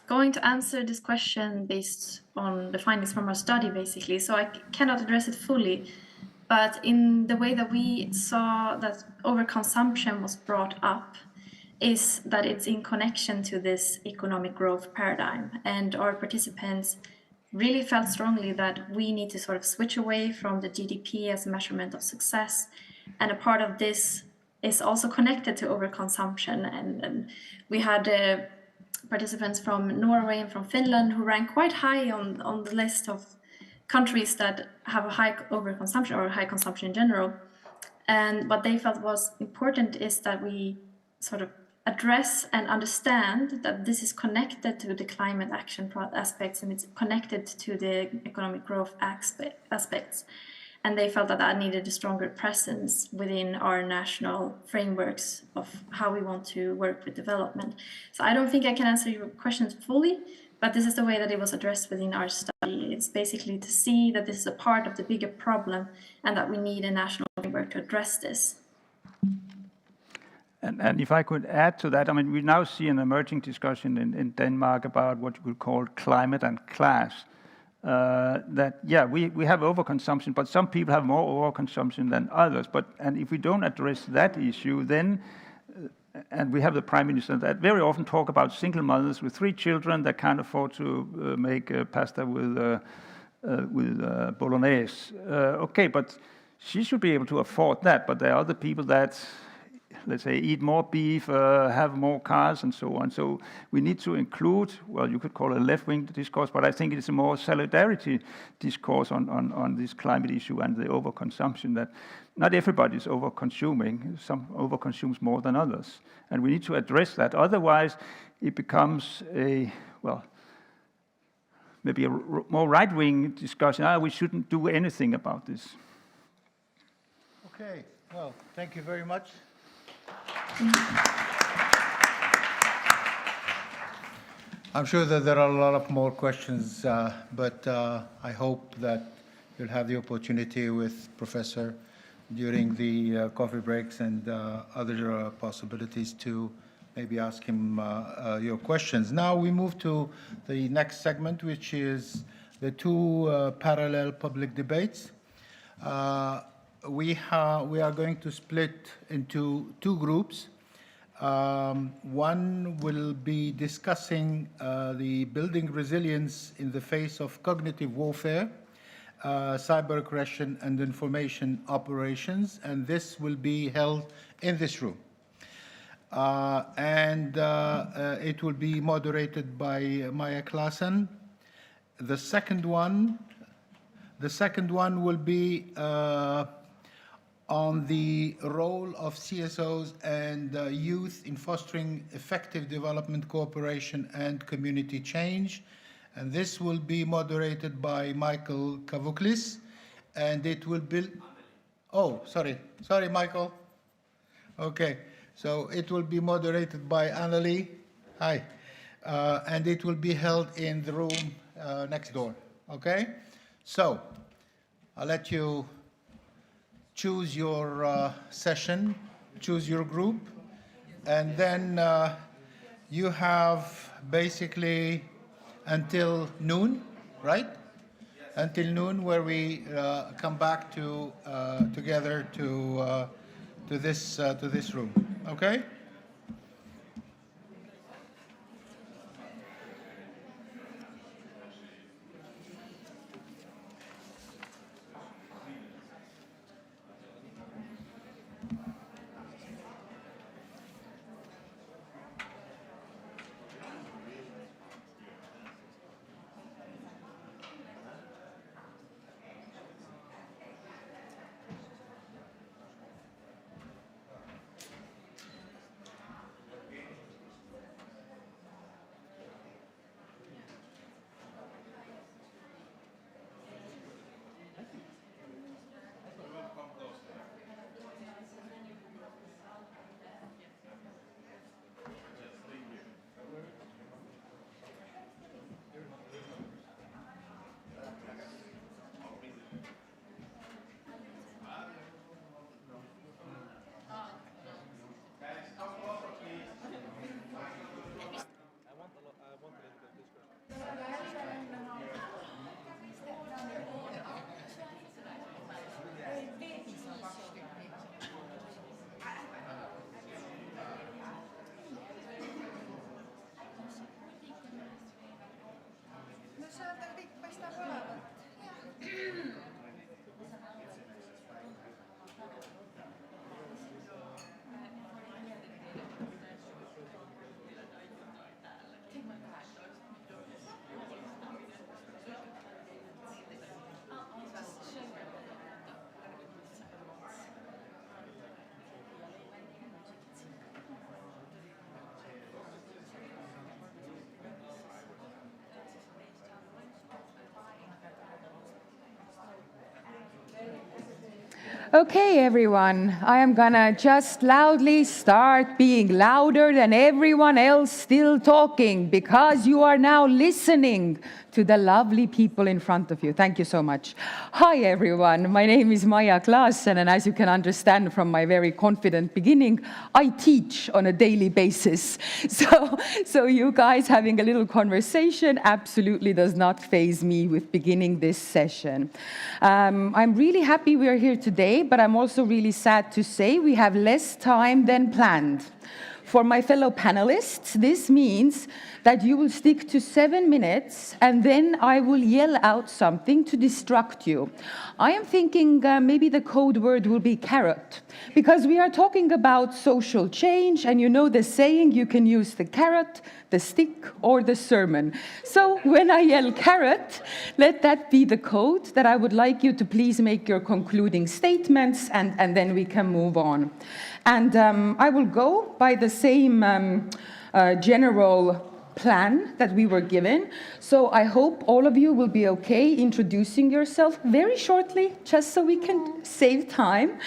going to answer this question based on the findings from our study, basically. So I cannot address it fully, but in the way that we saw that overconsumption was brought up is that it's in connection to this economic growth paradigm. And our participants really felt strongly that we need to sort of switch away from the GDP as a measurement of success. And a part of this is also connected to overconsumption. And we had participants from Norway and from Finland who rank quite high on the list of countries that have a high overconsumption or high consumption in general. And what they felt was important is that we sort of address and understand that this is connected to the climate action aspects and it's connected to the economic growth aspects. And they felt that that needed a stronger presence within our national frameworks of how we want to work with development. So I don't think I can answer your questions fully, but this is the way that it was addressed within our study. It's basically to see that this is a part of the bigger problem and that we need a national framework to address this. And if I could add to that, I mean, we now see an emerging discussion in Denmark about what you could call climate and class. We have overconsumption, but some people have more overconsumption than others. And if we don't address that issue, then, and we have the Prime Minister that very often talk about single mothers with 3 children that can't afford to make pasta with bolognese. Okay, but she should be able to afford that, but there are other people that, let's say, eat more beef, have more cars, and so on. So we need to include, well, you could call it a left-wing discourse, but I think it's a more solidarity discourse on this climate issue and the overconsumption, that not everybody is overconsuming. Some overconsumes more than others. And we need to address that. Otherwise, it becomes maybe a more right-wing discussion. We shouldn't do anything about this. Okay, well, thank you very much. I'm sure that there are a lot of more questions, but I hope that you'll have the opportunity with Professor during the coffee breaks and other possibilities to maybe ask him your questions. Now we move to the next segment, which is the 2 parallel public debates. We are going to split into 2 groups. One will be discussing the building resilience in the face of cognitive warfare, cyber aggression, and information operations, and this will be held in this room. It will be moderated by Maya Klassen. The second one will be on the role of CSOs and youth in fostering effective development cooperation and community change. And this will be moderated by Michael Kavuklis. And it will be... Oh, sorry, Michael. Okay, so it will be moderated by Annalie. Hi. And it will be held in the room next door, okay? So, I'll let you choose your session, choose your group, and then you have basically until noon, right? Until noon, where we come back to together to this room, okay? Okay, everyone, I am gonna just loudly start being louder than everyone else still talking, because you are now listening to the lovely people in front of you. Thank you so much. Hi, everyone. My name is Maija Klaassen, and as you can understand from my very confident beginning, I teach on a daily basis. So you guys having a little conversation absolutely does not faze me with beginning this session. I'm really happy we are here today, but I'm also really sad to say we have less time than planned. For my fellow panelists, this means that you will stick to 7 minutes, and then I will yell out something to distract you. I am thinking maybe the code word will be carrot, because we are talking about social change, and you know the saying, you can use the carrot, the stick, or the sermon. So when I yell carrot, let that be the code that I would like you to please make your concluding statements, and then we can move on. And I will go by the same general plan that we were given. So I hope all of you will be okay introducing yourself very shortly, just so we can save time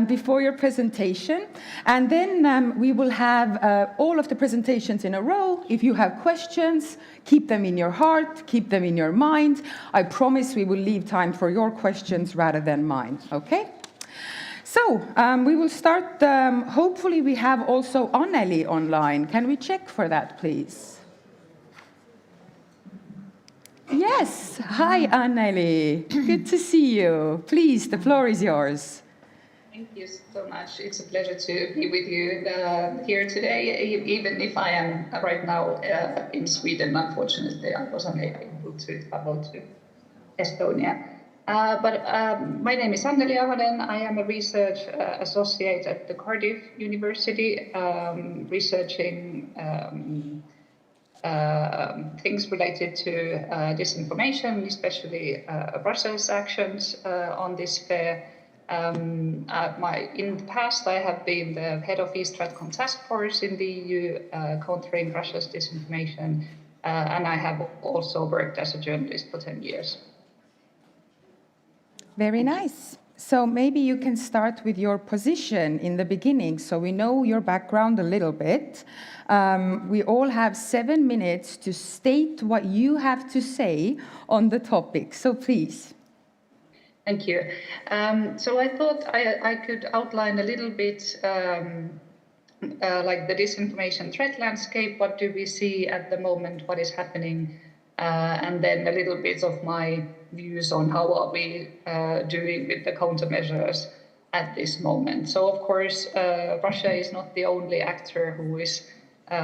before your presentation. And then we will have all of the presentations in a row. If you have questions, keep them in your heart, keep them in your mind. I promise we will leave time for your questions rather than mine, okay? So we will start, hopefully we have also Anneli online. Can we check for that, please? Yes, hi Anneli, good to see you. Please, the floor is yours. Thank you so much. It's a pleasure to be with you here today, even if I am right now in Sweden. Unfortunately, I was unable to travel to Estonia. But my name is Anneli Ahonen. I am a research associate at the Cardiff University, researching things related to disinformation, especially Russia's actions on this sphere. In the past, I have been the head of East Stratcom Task Force in the EU, countering Russia's disinformation, and I have also worked as a journalist for 10 years. Very nice. So maybe you can start with your position in the beginning, so we know your background a little bit. We all have 7 minutes to state what you have to say on the topic, so please. Thank you. So I thought I could outline a little bit like the disinformation threat landscape, what do we see at the moment, what is happening, and then a little bit of my views on how are we doing with the countermeasures at this moment. So of course, Russia is not the only actor who is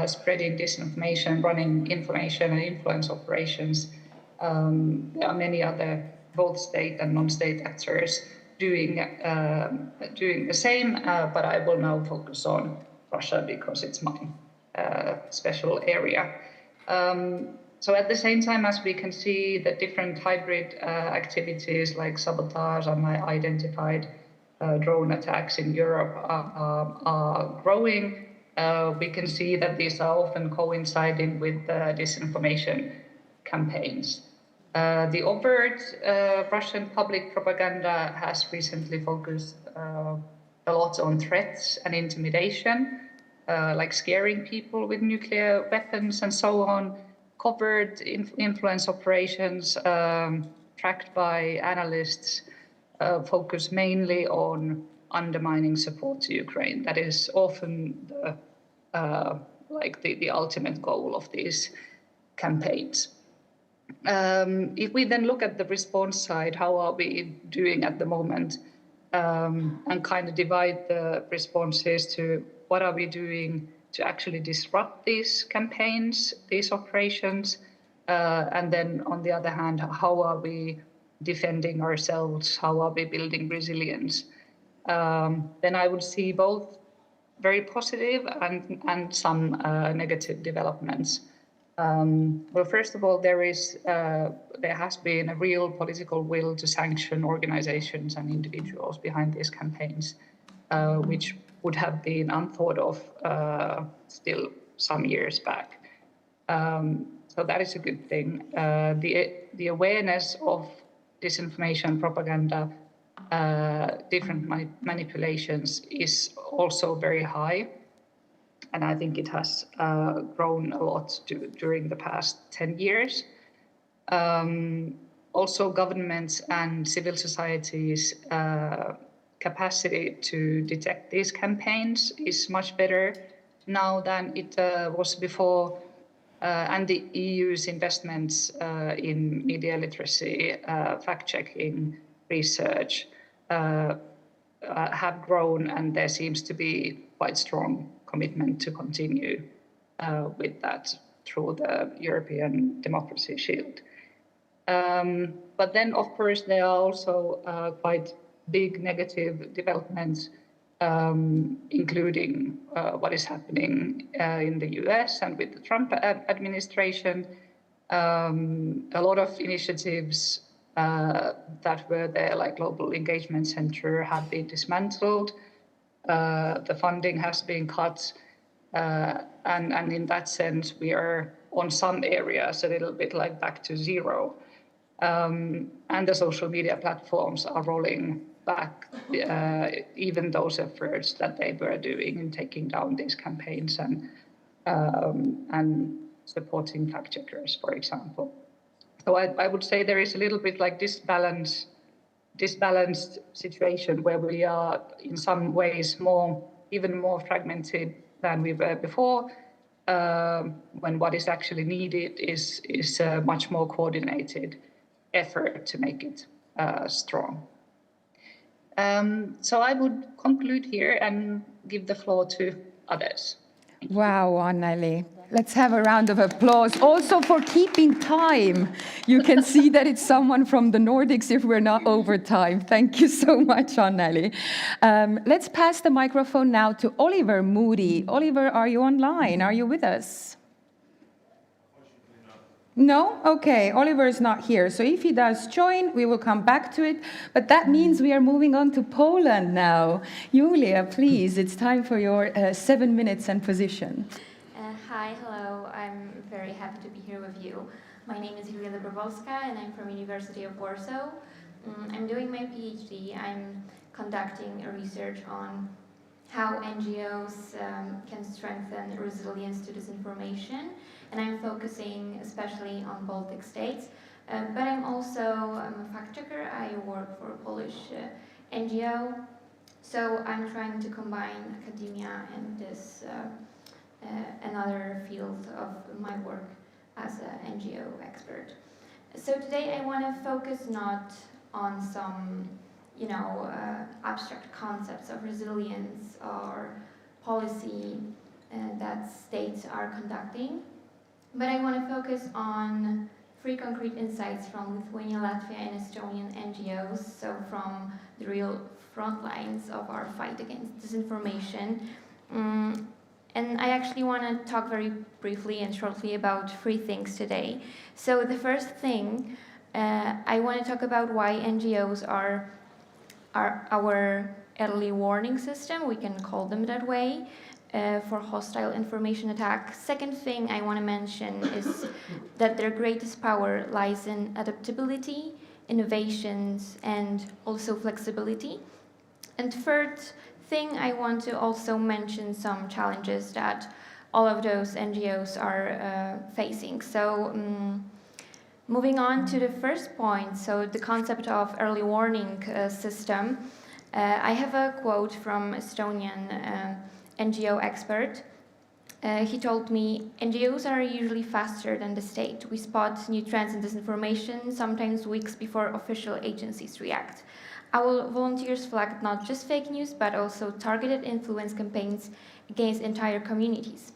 spreading disinformation, running information and influence operations. There are many other both state and non-state actors doing the same, but I will now focus on Russia because it's my special area. So at the same time as we can see that different hybrid activities like sabotage and unidentified drone attacks in Europe are growing, we can see that these are often coinciding with disinformation campaigns. The overt Russian public propaganda has recently focused a lot on threats and intimidation, like scaring people with nuclear weapons and so on. Covert influence operations tracked by analysts focus mainly on undermining support to Ukraine. That is often the ultimate goal of these campaigns. If we then look at the response side, how are we doing at the moment, and kind of divide the responses to what are we doing to actually disrupt these campaigns, these operations, and then on the other hand, how are we defending ourselves, how are we building resilience? Then I would see both very positive and some negative developments. Well, first of all, there has been a real political will to sanction organizations and individuals behind these campaigns, which would have been unthought of still some years back. So that is a good thing. The awareness of disinformation propaganda different manipulations is also very high. And I think it has grown a lot during the past 10 years. Also, governments and civil society's capacity to detect these campaigns is much better now than it was before. And the EU's investments in media literacy, fact-checking, research have grown, and there seems to be quite strong commitment to continue with that through the European Democracy Shield. But then, of course, there are also quite big negative developments, including what is happening in the US and with the Trump administration. A lot of initiatives that were there, like Global Engagement Center, have been dismantled. The funding has been cut. And in that sense, we are on some areas a little bit like back to zero. And the social media platforms are rolling back even those efforts that they were doing in taking down these campaigns and supporting fact checkers, for example. So I would say there is a little bit like disbalanced situation where we are in some ways even more fragmented than we were before, when what is actually needed is a much more coordinated effort to make it strong. So I would conclude here and give the floor to others. Wow, Anneli. Let's have a round of applause also for keeping time. You can see that it's someone from the Nordics if we're not over time. Thank you so much, Anneli. Let's pass the microphone now to Oliver Moody. Oliver, are you online? Are you with us? No? Okay, Oliver is not here. So if he does join, we will come back to it. But that means we are moving on to Poland now. Julia, please, it's time for your 7 minutes and position. Hi, hello. I'm very happy to be here with you. My name is Julia Dobrowolska and I'm from University of Warsaw. I'm doing my PhD. I'm conducting a research on how NGOs can strengthen resilience to disinformation. And I'm focusing especially on Baltic states. But I'm a fact checker. I work for a Polish NGO. So I'm trying to combine academia and this another field of my work as an NGO expert. So today I want to focus not on some, abstract concepts of resilience or policy that states are conducting, but I want to focus on 3 concrete insights from Lithuania, Latvia, and Estonian NGOs, so from the real front lines of our fight against disinformation. And I actually want to talk very briefly and shortly about 3 things today. So the first thing, I want to talk about why NGOs are our early warning system, we can call them that way, for hostile information attacks. Second thing I want to mention is that their greatest power lies in adaptability, innovations, and also flexibility. And third thing, I want to also mention some challenges that all of those NGOs are facing. So moving on to the first point, so the concept of early warning system, I have a quote from Estonian NGO expert. He told me, NGOs are usually faster than the state. We spot new trends in disinformation, sometimes weeks before official agencies react. Our volunteers flagged not just fake news, but also targeted influence campaigns against entire communities.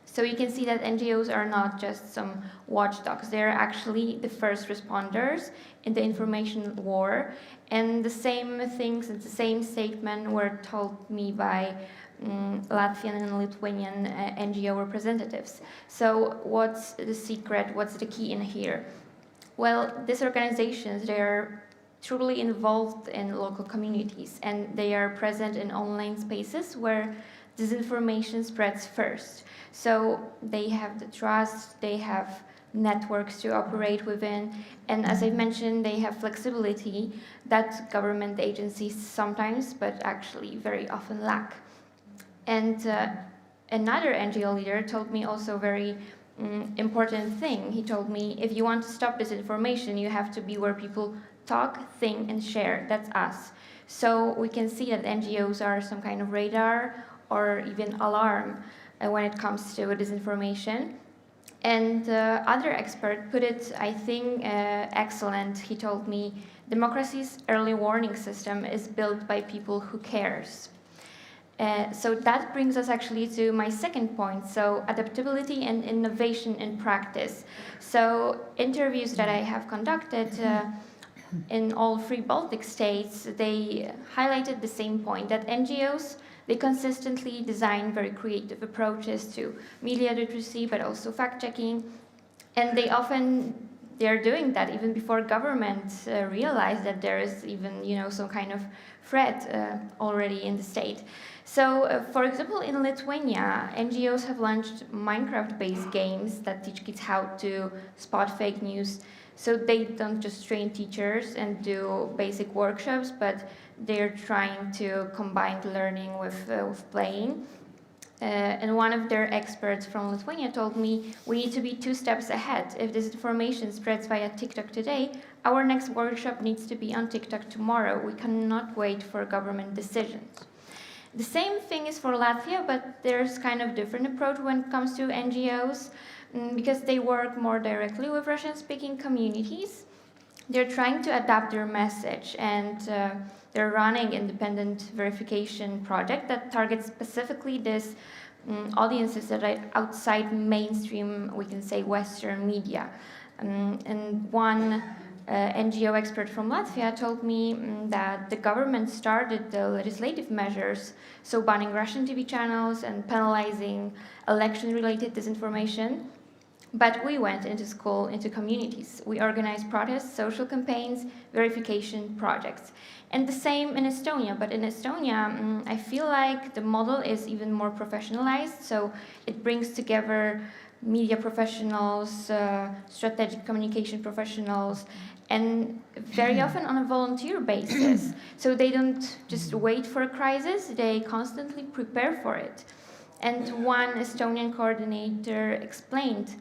So you can see that NGOs are not just some watchdogs. They're actually the first responders in the information war. And the same things and the same statement were told me by Latvian and Lithuanian NGO representatives. So what's the secret? What's the key in here? Well, these organizations, they are truly involved in local communities, and they are present in online spaces where disinformation spreads first. So they have the trust, they have networks to operate within. And as I mentioned, they have flexibility that government agencies sometimes, but actually very often lack. And another NGO leader told me also very important thing. He told me, if you want to stop disinformation, you have to be where people talk, think, and share. That's us. So we can see that NGOs are some kind of radar or even alarm when it comes to disinformation. And other expert put it, I think, excellent. He told me, democracy's early warning system is built by people who cares. So that brings us actually to my second point, so adaptability and innovation in practice. So interviews that I have conducted in all 3 Baltic states, they highlighted the same point, that NGOs, they consistently design very creative approaches to media literacy, but also fact-checking. And they're doing that even before governments realize that there is even, some kind of threat already in the state. So, for example, in Lithuania, NGOs have launched Minecraft-based games that teach kids how to spot fake news. So they don't just train teachers and do basic workshops, but they're trying to combine learning with playing. And one of their experts from Lithuania told me, we need to be 2 steps ahead. If this information spreads via TikTok today, our next workshop needs to be on TikTok tomorrow. We cannot wait for government decisions. The same thing is for Latvia, but there's kind of different approach when it comes to NGOs, because they work more directly with Russian-speaking communities. They're trying to adapt their message, and they're running independent verification project that targets specifically this audiences that are outside mainstream, we can say, Western media. And one NGO expert from Latvia told me that the government started the legislative measures, so banning Russian TV channels and penalizing election-related disinformation. But we went into school, into communities. We organized protests, social campaigns, verification projects. And the same in Estonia, but in Estonia, I feel like the model is even more professionalized, so it brings together media professionals, strategic communication professionals, and very often on a volunteer basis. So they don't just wait for a crisis, they constantly prepare for it. And one Estonian coordinator explained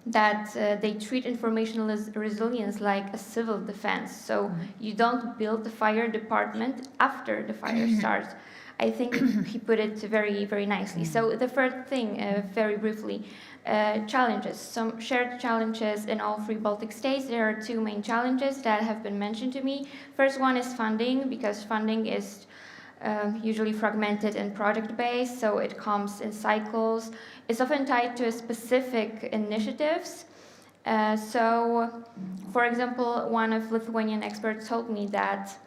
that they treat informational resilience like a civil defense. So you don't build the fire department after the fire starts. I think he put it very, very nicely. So the third thing, very briefly, challenges, some shared challenges in all 3 Baltic states. There are 2 main challenges that have been mentioned to me. First one is funding, because funding is usually fragmented and project-based, so it comes in cycles. It's often tied to specific initiatives. So, for example, one of Lithuanian experts told me that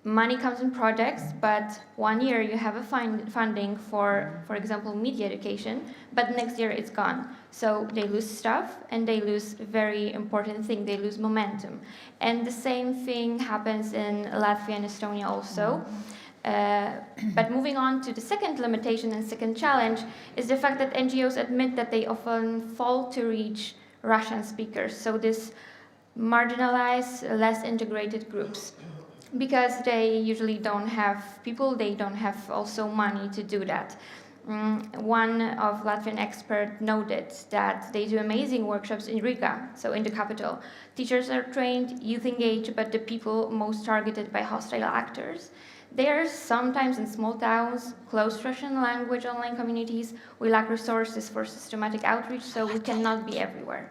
money comes in projects, but one year you have a funding for example, media education, but next year it's gone. So they lose stuff, and they lose a very important thing, they lose momentum. And the same thing happens in Latvia and Estonia also. But moving on to the second limitation and second challenge is the fact that NGOs admit that they often fail to reach Russian speakers, so this marginalized, less integrated groups, because they usually don't have people, they don't have also money to do that. One of Latvian experts noted that they do amazing workshops in Riga, so in the capital. Teachers are trained, youth engaged, but the people most targeted by hostile actors. They are sometimes in small towns, closed Russian language online communities. We lack resources for systematic outreach, so we cannot be everywhere.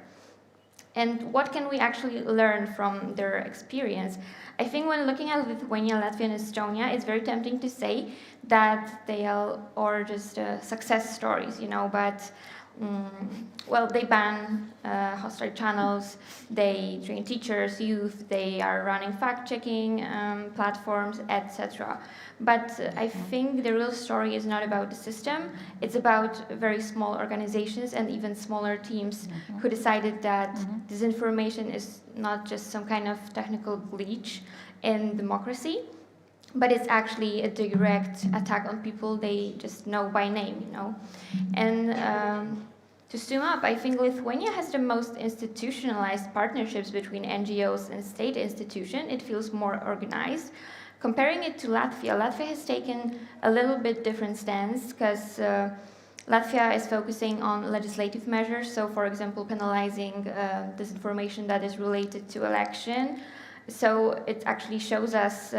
And what can we actually learn from their experience? I think when looking at Lithuania, Latvia, and Estonia, it's very tempting to say that they are just success stories, but well, they ban hostile channels, they train teachers, youth, they are running fact-checking platforms, etc. But I think the real story is not about the system, it's about very small organizations and even smaller teams who decided that disinformation is not just some kind of technical glitch in democracy, but it's actually a direct attack on people they just know by name, And to To sum up, I think Lithuania has the most institutionalized partnerships between NGOs and state institutions. It feels more organized. Comparing it to Latvia, Latvia has taken a little bit different stance because Latvia is focusing on legislative measures, so for example, penalizing disinformation that is related to election. So it actually shows us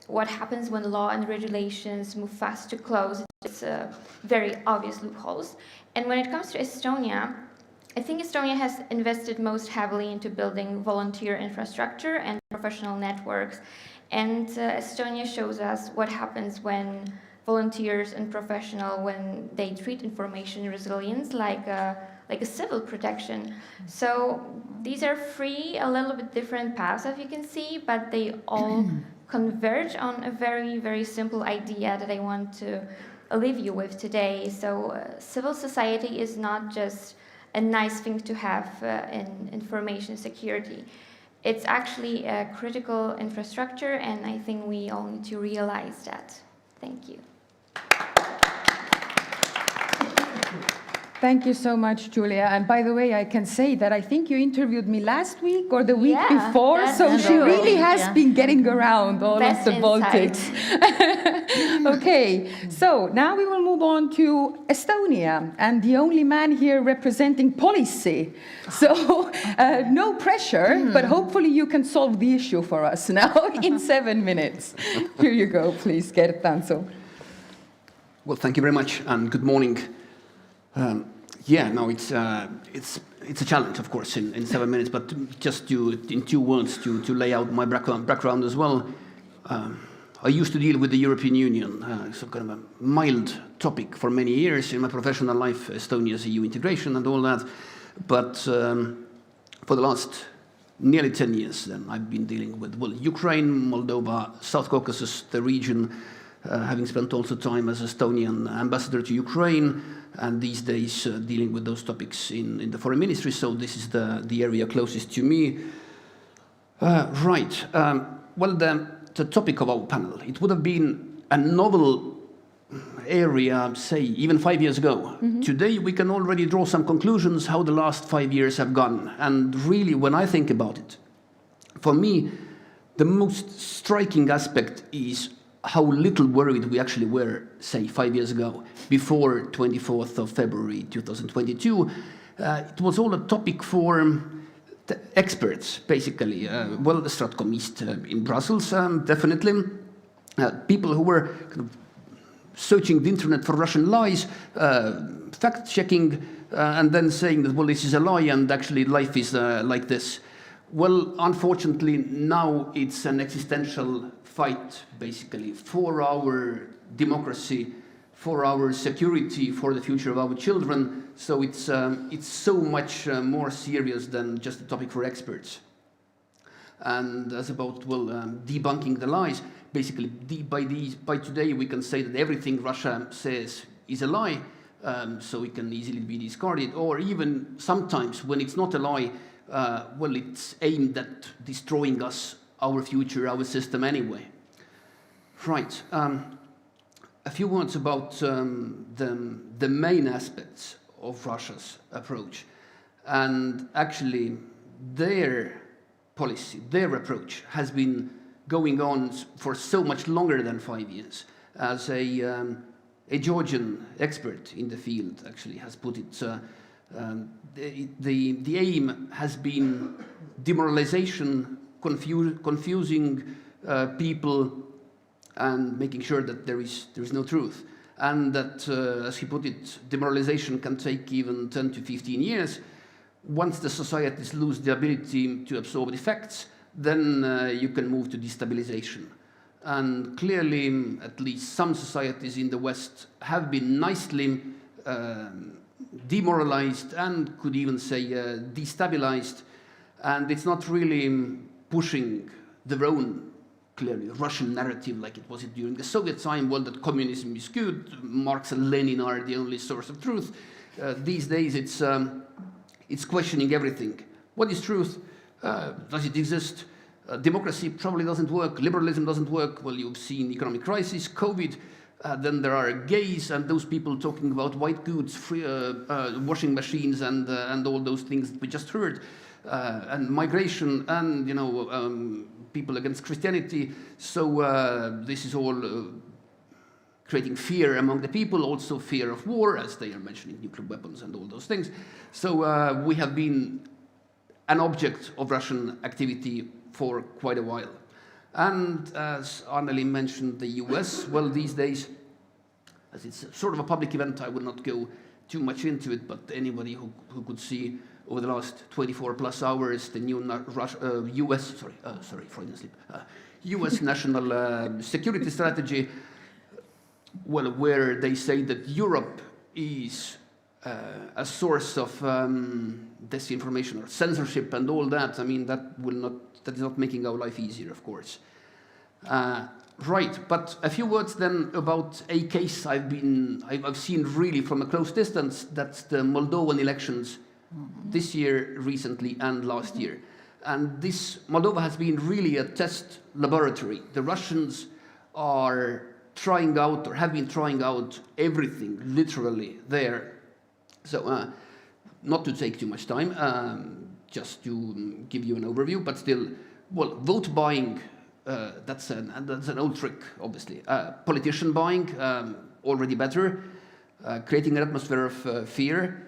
what happens when law and regulations move fast to close. It's very obvious loopholes. And when it comes to Estonia, I think Estonia has invested most heavily into building volunteer infrastructure and professional networks. And Estonia shows us what happens when volunteers and professionals, when they treat information resilience like a civil protection. So these are three a little bit different paths, as you can see, but they all converge on a very, very simple idea that I want to leave you with today. So civil society is not just a nice thing to have in information security. It's actually a critical infrastructure, and I think we all need to realize that. Thank you. Thank you so much, Julia. And by the way, I can say that I think you interviewed me last week or the week before, so she really has been getting around all of the Baltics. Okay, so now we will move on to Estonia, and the only man here representing policy. So no pressure, but hopefully you can solve the issue for us now in 7 minutes. Here you go, please, Gert-Tanso. Well, thank you very much, and good morning. It's a challenge, of course, in 7 minutes, but just in 2 words to lay out my background as well. I used to deal with the European Union, so kind of a mild topic for many years in my professional life, Estonia's EU integration and all that. But for the last nearly 10 years, then I've been dealing with Ukraine, Moldova, South Caucasus, the region, having spent also time as Estonian ambassador to Ukraine, and these days dealing with those topics in the foreign ministry. So this is the area closest to me. The topic of our panel, it would have been a novel area, say, even 5 years ago. Mm-hmm. Today we can already draw some conclusions how the last 5 years have gone. And really, when I think about it, for me, the most striking aspect is how little worried we actually were, say, 5 years ago, before 24th of February 2022. It was all a topic for the experts, basically. The Stratcom East in Brussels, definitely. People who were kind of searching the internet for Russian lies, fact-checking, and then saying that, well, this is a lie, and actually life is like this. Well, unfortunately, now it's an existential fight, basically, for our democracy, for our security, for the future of our children. So it's so much more serious than just a topic for experts. And as about, debunking the lies, basically, by today we can say that everything Russia says is a lie, so it can easily be discarded. Or even sometimes when it's not a lie, it's aimed at destroying us, our future, our system anyway. Right. A few words about the main aspects of Russia's approach. And actually, their policy, their approach has been going on for so much longer than 5 years. As a Georgian expert in the field actually has put it, the aim has been demoralization, confusing people, and making sure that there is no truth. And that, as he put it, demoralization can take even 10 to 15 years. Once the societies lose the ability to absorb the facts, then you can move to destabilization. And clearly, at least some societies in the West have been nicely demoralized and could even say destabilized. And it's not really pushing their own, clearly, Russian narrative like it was during the Soviet time, that communism is good, Marx and Lenin are the only source of truth. These days it's questioning everything. What is truth? Does it exist? Democracy probably doesn't work. Liberalism doesn't work. Well, you've seen economic crisis, COVID. Then there are gays and those people talking about white goods, free, washing machines, and all those things that we just heard, and migration, and people against Christianity. So this is all creating fear among the people, also fear of war, as they are mentioning nuclear weapons and all those things. So we have been an object of Russian activity for quite a while. And as Anneli mentioned, the US, well, these days, as it's sort of a public event, I will not go too much into it, but anybody who could see over the last 24 plus hours the new US national security strategy, well, where they say that Europe is a source of disinformation or censorship and all that. I mean, that is not making our life easier, of course. Right, but a few words then about a case I've seen really from a close distance. That's the Moldovan elections this year, recently, and last year. And this Moldova has been really a test laboratory. The Russians are trying out, or have been trying out, everything literally there. So not to take too much time, just to give you an overview, but still, well, vote buying, that's an old trick, obviously. Politician buying, already better. Creating an atmosphere of fear,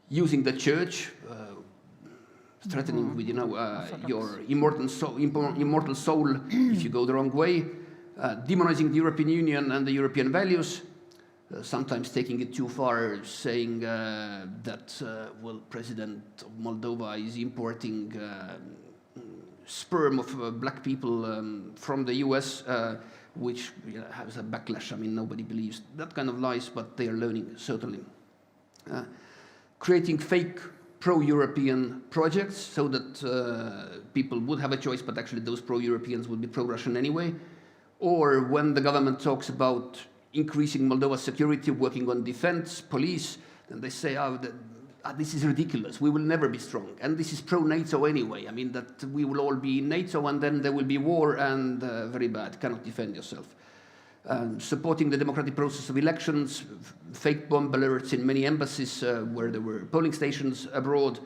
using the church, threatening with your immortal soul if you go the wrong way. Demonizing the European Union and the European values, sometimes taking it too far, saying that, well, President of Moldova is importing sperm of black people from the US, which has a backlash. I mean, nobody believes that kind of lies, but they are learning, certainly. Creating fake pro-European projects so that people would have a choice, but actually those pro-Europeans would be pro-Russian anyway. Or when the government talks about increasing Moldova's security, working on defense, police, then they say, this is ridiculous, we will never be strong. And this is pro-NATO anyway. I mean, that we will all be in NATO and then there will be war and very bad, cannot defend yourself. Supporting the democratic process of elections, fake bomb alerts in many embassies where there were polling stations abroad,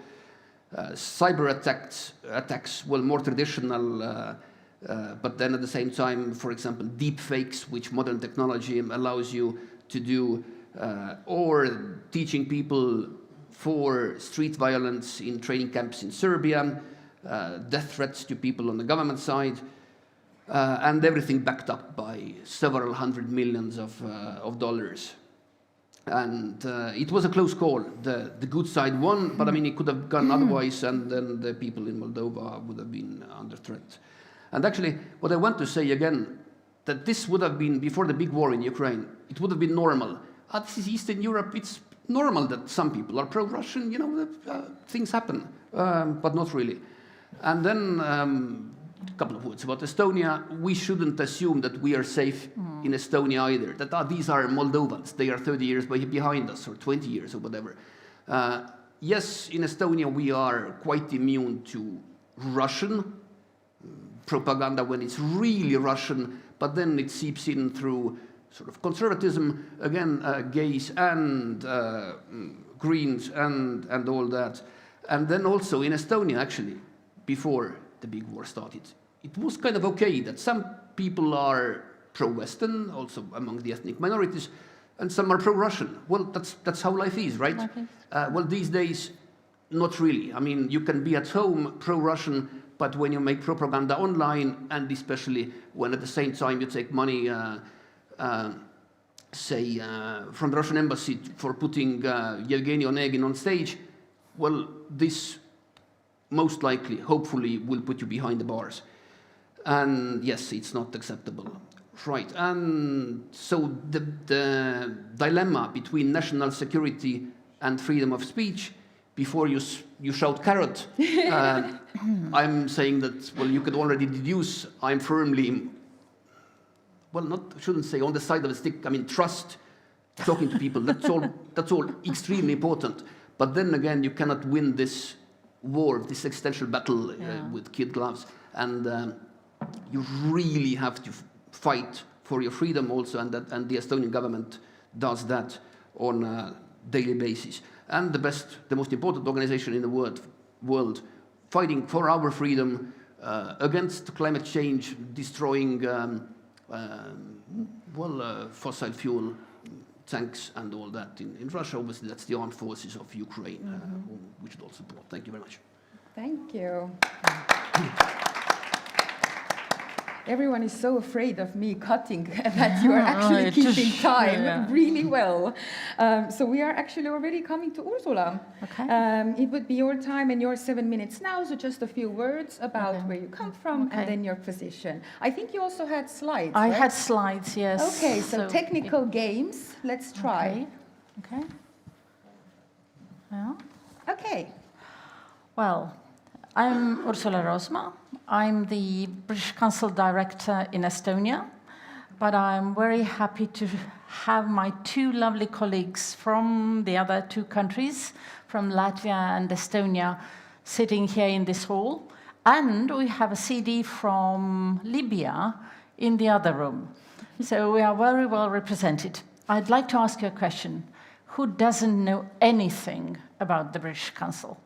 cyber attacks, well, more traditional, but then at the same time, for example, deep fakes, which modern technology allows you to do, or teaching people for street violence in training camps in Serbia, death threats to people on the government side, and everything backed up by several hundred millions of dollars. And it was a close call. The good side won, but I mean, it could have gone otherwise, and then the people in Moldova would have been under threat. And actually, what I want to say again, that this would have been, before the big war in Ukraine, it would have been normal. This is Eastern Europe, it's normal that some people are pro-Russian, things happen, but not really. And then a couple of words about Estonia. We shouldn't assume that we are safe in Estonia either, that these are Moldovans, they are 30 years behind us, or 20 years, or whatever. Yes, in Estonia we are quite immune to Russian propaganda when it's really Russian, but then it seeps in through sort of conservatism, again, gays and Greens and all that. And then also in Estonia, actually, before the big war started, it was kind of okay that some people are pro-Western, also among the ethnic minorities, and some are pro-Russian. Well, that's how life is, right? Okay. Well, these days, not really. I mean, you can be at home pro-Russian, but when you make propaganda online, and especially when at the same time you take money, say, from the Russian embassy for putting Yevgeny Onegin on stage, well, this most likely, hopefully, will put you behind the bars. And yes, it's not acceptable. Right, and so the dilemma between national security and freedom of speech, before you shout carrot, I'm saying that, well, you could already deduce I'm firmly, well, shouldn't say on the side of the stick, I mean, trust, talking to people, that's all extremely important. But then again, you cannot win this war, this existential battle with kid gloves, and you really have to fight for your freedom also, and the Estonian government does that on a daily basis. And the most important organization in the world fighting for our freedom against climate change, destroying fossil fuel tanks and all that. In Russia, obviously, that's the armed forces of Ukraine, whom we should all support. Thank you very much. Thank you. Everyone is so afraid of me cutting that you are actually keeping time really well. So we are actually already coming to Ursula. Okay. It would be your time and your 7 minutes now, so just a few words about where you come from and then your position. I think you also had slides, I right? had slides, yes. Okay, so technical games, let's try. Okay. Yeah. Okay. Well, I'm Ursula Rosma. I'm the British Council Director in Estonia, but I'm very happy to have my two lovely colleagues from the other two countries, from Latvia and Estonia, sitting here in this hall. And we have a CD from Libya in the other room. So we are very well represented. I'd like to ask you a question. Who doesn't know anything about the British Council?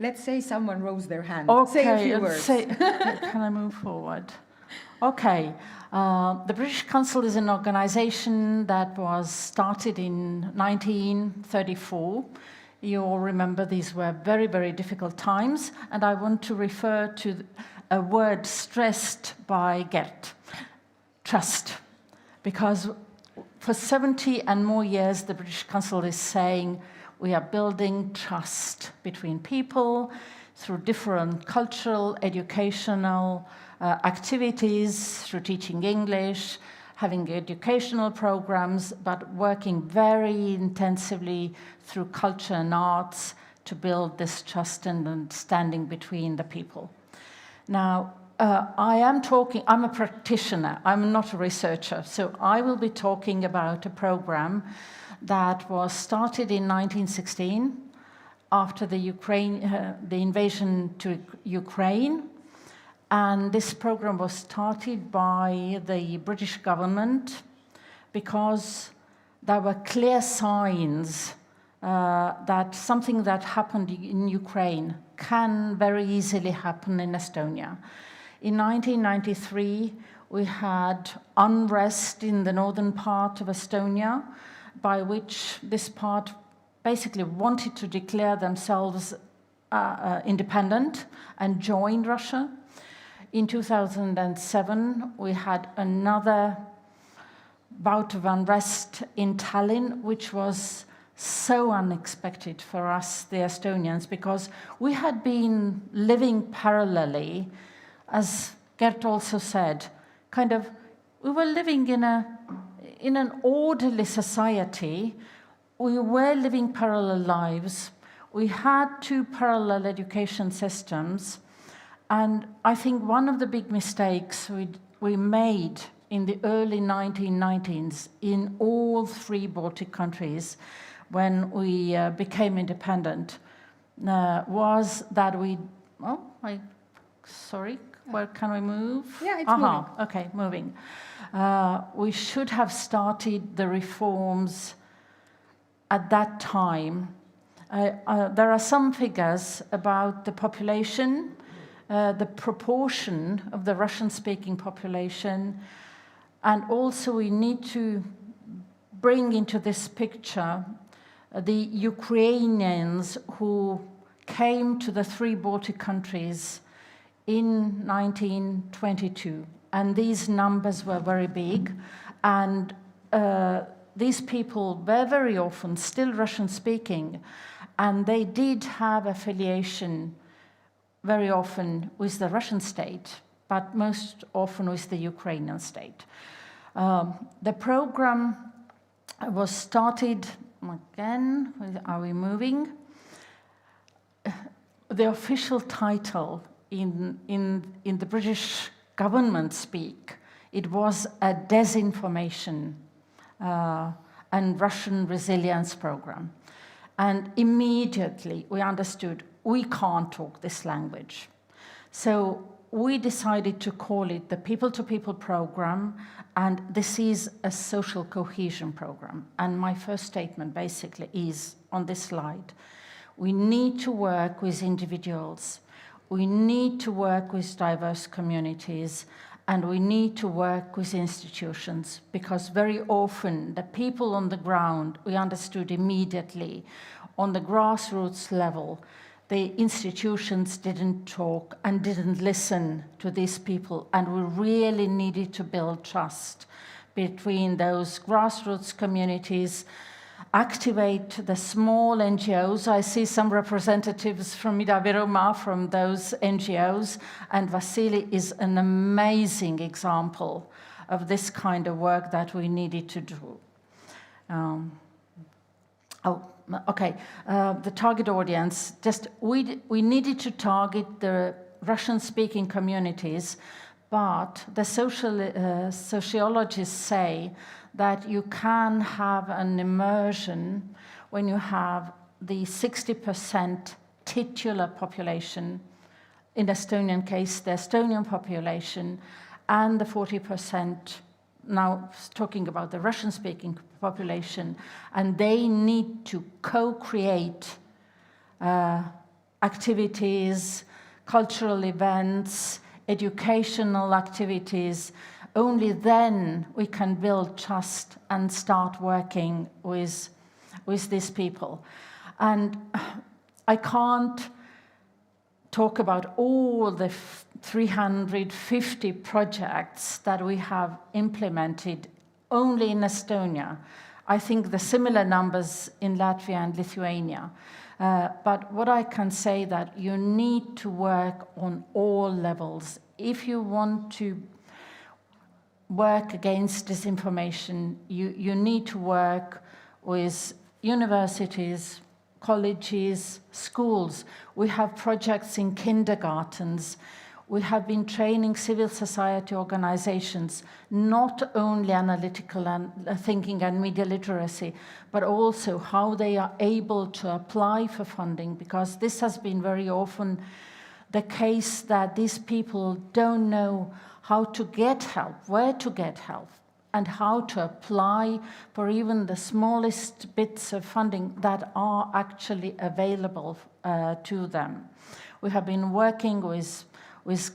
Let's say someone rose their hand. Okay, say a few words. Can I move forward? Okay. The British Council is an organization that was started in 1934. You all remember these were very, very difficult times, and I want to refer to a word stressed by Gert, trust. Because for 70 and more years, the British Council is saying, we are building trust between people through different cultural, educational activities, through teaching English, having educational programs, but working very intensively through culture and arts to build this trust and understanding between the people. Now, I'm a practitioner, I'm not a researcher, so I will be talking about a program that was started in 1916 after the invasion to Ukraine. And this program was started by the British government because there were clear signs that something that happened in Ukraine can very easily happen in Estonia. In 1993, we had unrest in the northern part of Estonia, by which this part basically wanted to declare themselves independent and join Russia. In 2007, we had another bout of unrest in Tallinn, which was so unexpected for us, the Estonians, because we had been living parallelly, as Gert also said, we were living in an orderly society. We were living parallel lives. We had two parallel education systems. And I think one of the big mistakes we made in the early 1990s in all three Baltic countries when we became independent was that where can we move? Yeah, it's moving. Okay, moving. We should have started the reforms at that time. There are some figures about the population, the proportion of the Russian-speaking population, and also we need to bring into this picture the Ukrainians who came to the three Baltic countries in 1922. And these numbers were very big, and these people were very often still Russian-speaking, and they did have affiliation very often with the Russian state, but most often with the Ukrainian state. The program was started, again, are we moving? The official title in the British government speak, it was a disinformation and Russian resilience program. And immediately we understood we can't talk this language. So we decided to call it the People-to-People program, and this is a social cohesion program. And my first statement basically is on this slide. We need to work with individuals, we need to work with diverse communities, and we need to work with institutions, because very often the people on the ground, we understood immediately, on the grassroots level, the institutions didn't talk and didn't listen to these people, and we really needed to build trust between those grassroots communities, activate the small NGOs. I see some representatives from Ida-Viruma from those NGOs, and Vasily is an amazing example of this kind of work that we needed to do. The target audience, we needed to target the Russian-speaking communities, but the sociologists say that you can have an immersion when you have the 60% titular population, in the Estonian case, the Estonian population, and the 40%, now talking about the Russian-speaking population, and they need to co-create activities, cultural events, educational activities. Only then we can build trust and start working with these people. And I can't talk about all the 350 projects that we have implemented only in Estonia. I think the similar numbers in Latvia and Lithuania. But what I can say that you need to work on all levels. If you want to work against disinformation, you need to work with universities, colleges, schools. We have projects in kindergartens. We have been training civil society organizations, not only analytical and thinking and media literacy, but also how they are able to apply for funding, because this has been very often the case that these people don't know how to get help, where to get help, and how to apply for even the smallest bits of funding that are actually available to them. We have been working with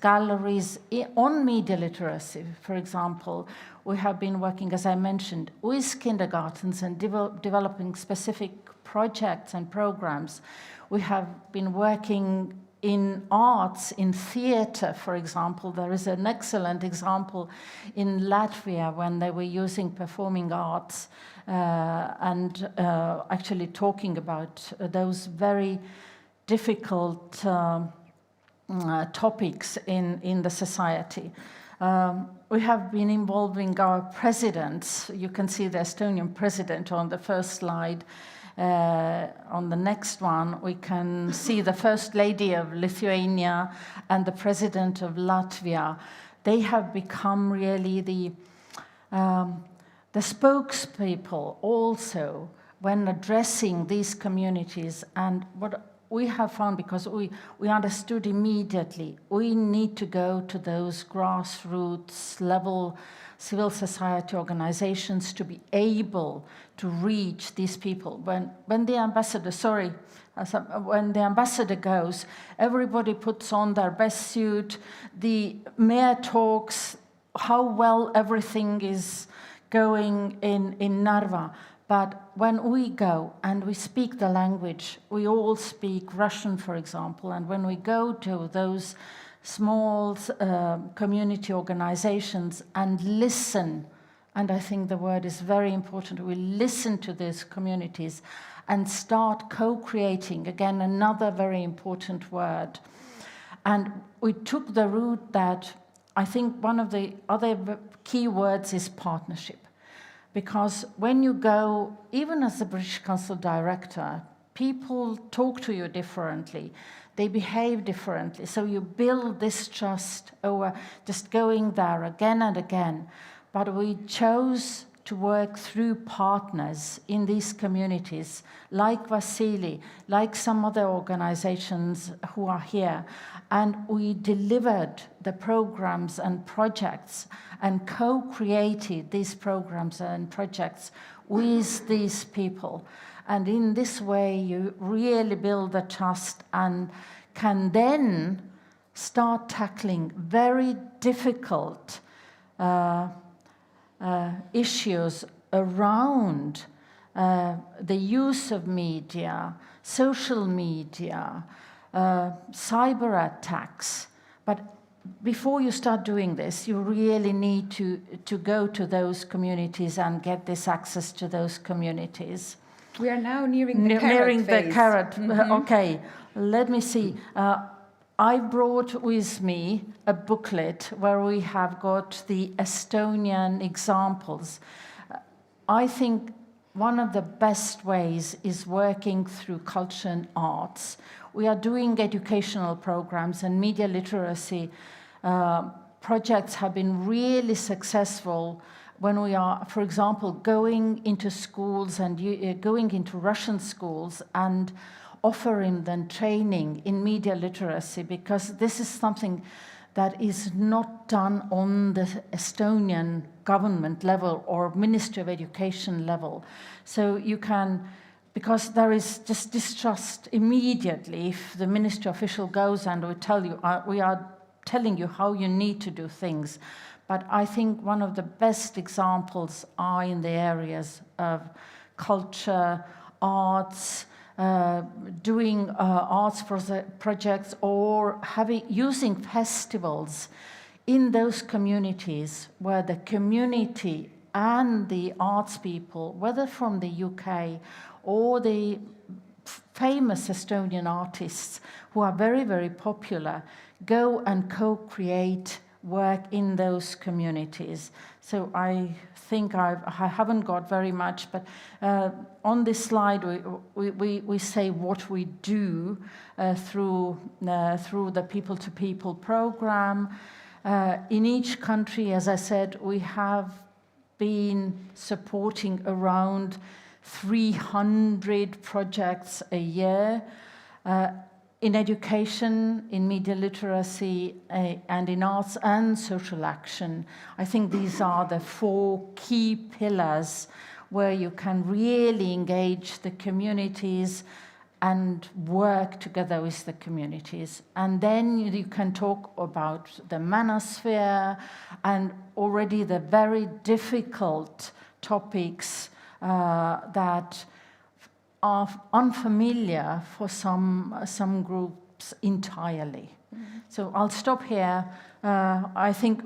galleries on media literacy, for example. We have been working, as I mentioned, with kindergartens and developing specific projects and programs. We have been working in arts, in theater, for example. There is an excellent example in Latvia when they were using performing arts and actually talking about those very difficult topics in the society. We have been involving our presidents. You can see the Estonian president on the first slide. On the next one, we can see the First Lady of Lithuania and the President of Latvia. They have become really the spokespeople also when addressing these communities. And what we have found, because we understood immediately, we need to go to those grassroots level civil society organizations to be able to reach these people. When the ambassador goes, everybody puts on their best suit, the mayor talks how well everything is going in Narva. But when we go and we speak the language, we all speak Russian, for example, and when we go to those small community organizations and listen, and I think the word is very important, we listen to these communities and start co-creating, again, another very important word. And we took the route that I think one of the other key words is partnership. Because when you go, even as the British Council Director, people talk to you differently. They behave differently. So you build this trust over just going there again and again. But we chose to work through partners in these communities, like Vasily, like some other organizations who are here. And we delivered the programs and projects and co-created these programs and projects with these people. And in this way, you really build the trust and can then start tackling very difficult issues around the use of media, social media, cyber attacks. But before you start doing this, you really need to go to those communities and get this access to those communities. We are now nearing the carrot Nearing the phase. carrot. Mm-hmm. Okay, let me see. I brought with me a booklet where we have got the Estonian examples. I think one of the best ways is working through culture and arts. We are doing educational programs, and media literacy projects have been really successful when we are, for example, going into schools and going into Russian schools and offering them training in media literacy, because this is something that is not done on the Estonian government level or Ministry of Education level. So you can, because there is just distrust immediately if the ministry official goes and will tell you, we are telling you how you need to do things. But I think one of the best examples are in the areas of culture, arts, doing arts projects, or using festivals in those communities where the community and the arts people, whether from the UK or the famous Estonian artists who are very, very popular, go and co-create work in those communities. So I think I haven't got very much, but on this slide we say what we do through the people-to-people program. In each country, as I said, we have been supporting around 300 projects a year. In education, in media literacy, and in arts and social action. I think these are the 4 key pillars where you can really engage the communities and work together with the communities. And then you can talk about the manosphere and already the very difficult topics that are unfamiliar for some groups entirely. Mm-hmm. So I'll stop here. I think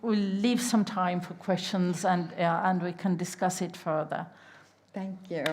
we'll leave some time for questions and we can discuss it further. Thank you.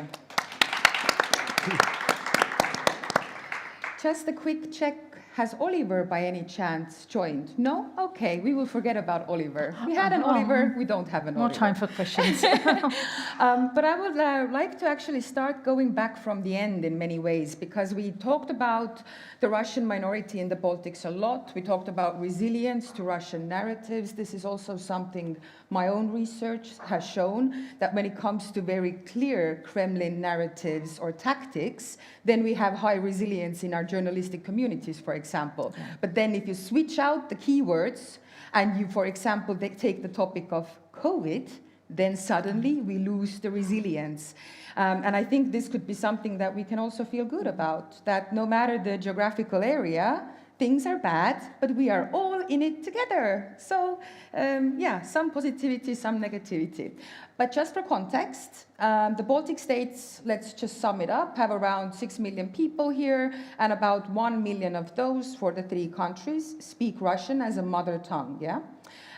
Just a quick check. Has Oliver by any chance joined? No? Okay, we will forget about Oliver. We had an Oliver, we don't have an Oliver. More time for questions. But I would like to actually start going back from the end in many ways, because we talked about the Russian minority in the Baltics a lot. We talked about resilience to Russian narratives. This is also something my own research has shown, that when it comes to very clear Kremlin narratives or tactics, then we have high resilience in our journalistic communities, for example. Yeah. But then if you switch out the keywords and you, for example, take the topic of COVID, then suddenly we lose the resilience. And I think this could be something that we can also feel good about, that no matter the geographical area, things are bad, but we are all in it together. So yeah, some positivity, some negativity. But just for context, the Baltic states, let's just sum it up, have around 6 million people here, and about 1 million of those for the 3 countries speak Russian as a mother tongue, yeah?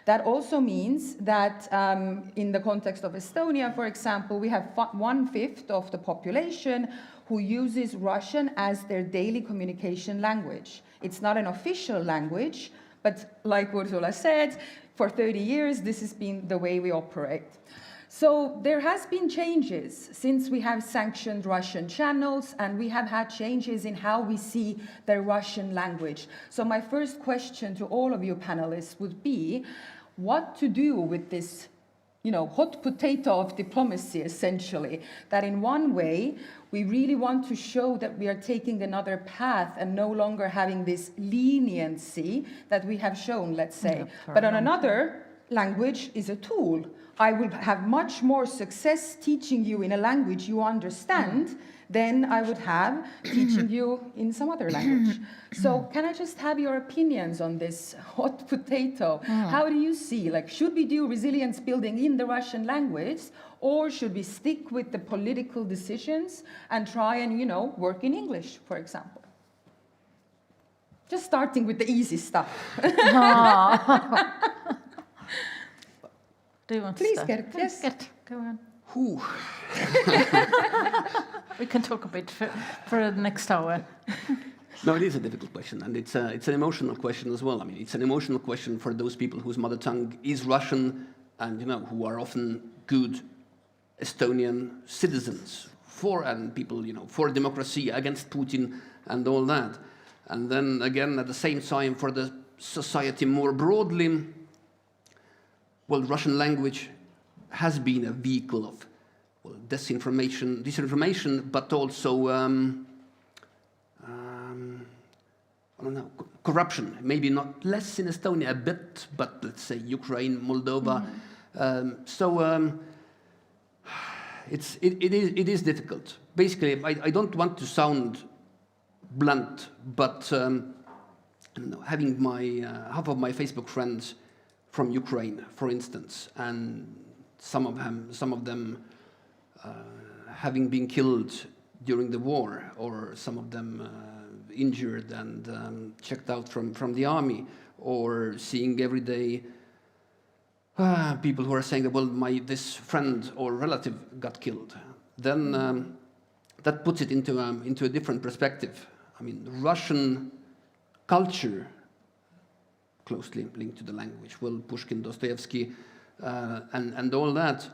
That also means that in the context of Estonia, for example, we have 1/5 of the population who uses Russian as their daily communication language. It's not an official language, but like Ursula said, for 30 years, this has been the way we operate. So there has been changes since we have sanctioned Russian channels, and we have had changes in how we see the Russian language. So my first question to all of you panelists would be, what to do with this hot potato of diplomacy, essentially. That in one way, we really want to show that we are taking another path and no longer having this leniency that we have shown, let's say. But on another, language is a tool. I will have much more success teaching you in a language you understand than I would have teaching you in some other language. So can I just have your opinions on this hot potato? How do you see, should we do resilience building in the Russian language, or should we stick with the political decisions and try and, work in English, for example? Just starting with the easy stuff. Do you want Please, to Gert, yes. Gert, go on. Whew. We can talk a bit for the next hour. No, it is a difficult question, and it's an emotional question as well. I mean, it's an emotional question for those people whose mother tongue is Russian and, who are often good Estonian citizens and people, for democracy, against Putin and all that. And then again, at the same time, for the society more broadly, well, Russian language has been a vehicle of disinformation, but also I don't know, corruption. Maybe not less in Estonia, a bit, but let's say Ukraine, Moldova. It is difficult. Basically, I don't want to sound blunt, but I don't know, having half of my Facebook friends from Ukraine, for instance, and some of them having been killed during the war, or some of them injured and checked out from the army, or seeing every day people who are saying that, well, this friend or relative got killed. Then that puts it into a different perspective. I mean, Russian culture, closely linked to the language, well, Pushkin, Dostoevsky, and all that,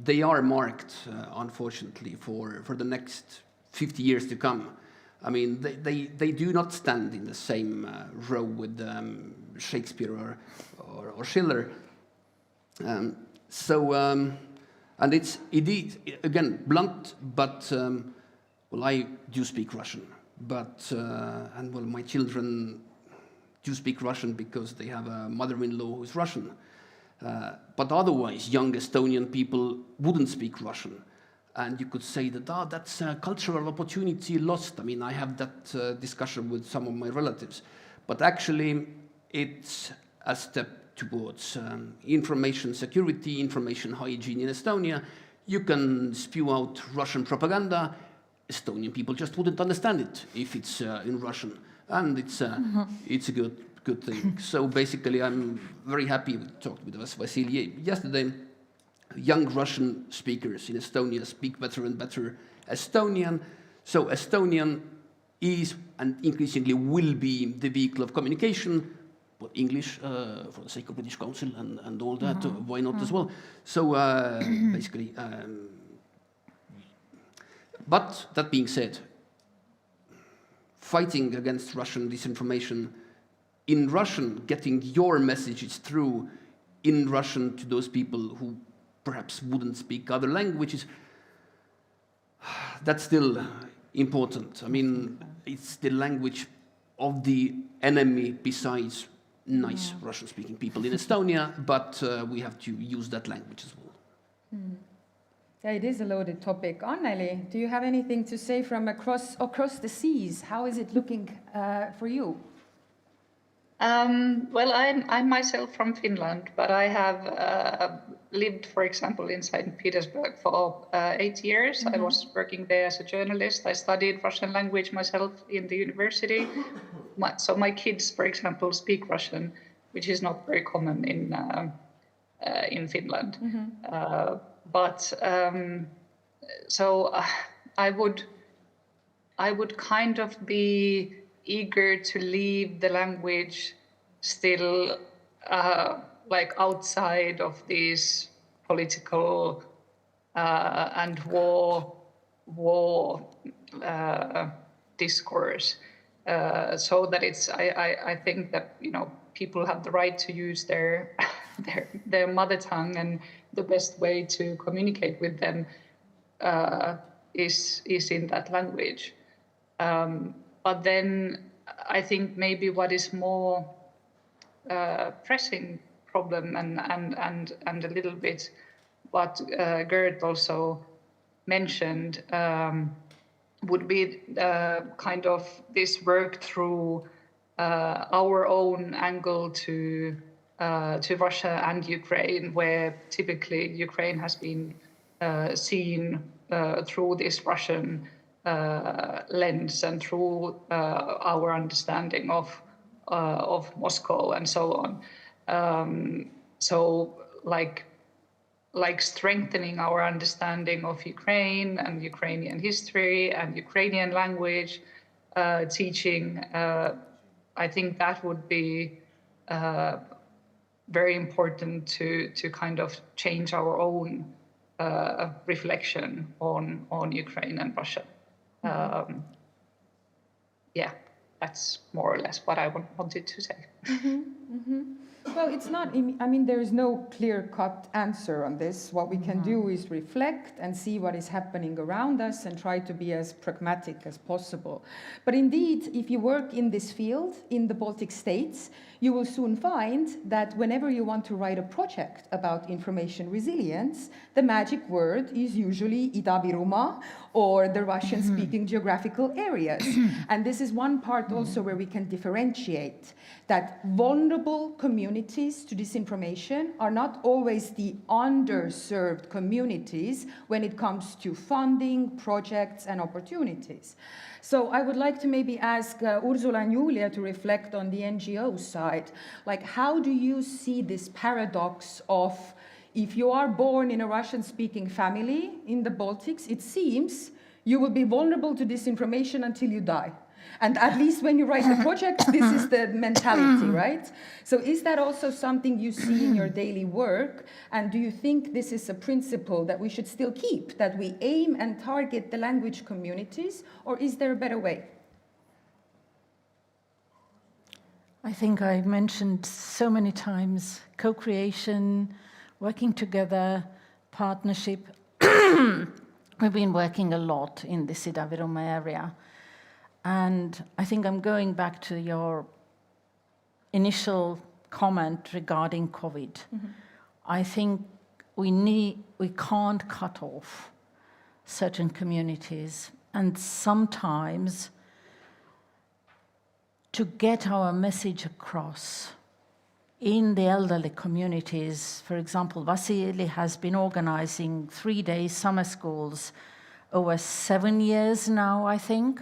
they are marked, unfortunately, for the next 50 years to come. I mean, they do not stand in the same row with Shakespeare or Schiller. And it is, again, blunt, but, well, I do speak Russian. But, and well, my children do speak Russian because they have a mother-in-law who's Russian. But otherwise, young Estonian people wouldn't speak Russian. And you could say that, that's a cultural opportunity lost. I mean, I have that discussion with some of my relatives. But actually, it's a step towards information security, information hygiene in Estonia. You can spew out Russian propaganda. Estonian people just wouldn't understand it if it's in Russian. And it's a good thing. So basically, I'm very happy. We talked with Vasily yesterday. Young Russian speakers in Estonia speak better and better Estonian. So Estonian is and increasingly will be the vehicle of communication. But English, for the sake of British Council and all that, why not as well? So basically, but that being said, fighting against Russian disinformation in Russian, getting your messages through in Russian to those people who perhaps wouldn't speak other languages, that's still important. I mean, it's the language of the enemy besides nice Russian-speaking people in Estonia, but we have to use that language as well. Yeah, it is a loaded topic. Anneli, do you have anything to say from across the seas? How is it looking for you? Well, I'm myself from Finland, but I have lived, for example, in St. Petersburg for 8 years. I was working there as a journalist. I studied Russian language myself in the university. So my kids, for example, speak Russian, which is not very common in Finland. So I would kind of be eager to leave the language still like outside of these political and war discourse, so that it's I think that people have the right to use their their mother tongue, and the best way to communicate with them is in that language. But then I think maybe what is more pressing problem and a little bit what Gert also mentioned would be kind of this work through our own angle to Russia and Ukraine, where typically Ukraine has been seen through this Russian lens and through our understanding of Moscow and so on. So like strengthening our understanding of Ukraine and Ukrainian history and Ukrainian language, teaching, I think that would be very important to kind of change our own reflection on Ukraine and Russia. Yeah, that's more or less what I wanted to say. Well, it's not, I mean, there is no clear-cut answer on this. What we can do is reflect and see what is happening around us and try to be as pragmatic as possible. But indeed, if you work in this field in the Baltic states, you will soon find that whenever you want to write a project about information resilience, the magic word is usually Ida-Virumaa or the Russian-speaking geographical areas. And this is one part also where we can differentiate that vulnerable communities to disinformation are not always the underserved communities when it comes to funding, projects, and opportunities. So I would like to maybe ask Ursula and Julia to reflect on the NGO side. Like, how do you see this paradox of if you are born in a Russian-speaking family in the Baltics, it seems you will be vulnerable to disinformation until you die. And at least when you write the project, this is the mentality, right? So is that also something you see in your daily work? And do you think this is a principle that we should still keep, that we aim and target the language communities, or is there a better way? I think I mentioned so many times co-creation, working together, partnership. We've been working a lot in the Ida-Virumaa area. And I think I'm going back to your initial comment regarding COVID. I think we can't cut off certain communities, and sometimes to get our message across in the elderly communities, for example, Vasily has been organizing 3-day summer schools over 7 years now, I think.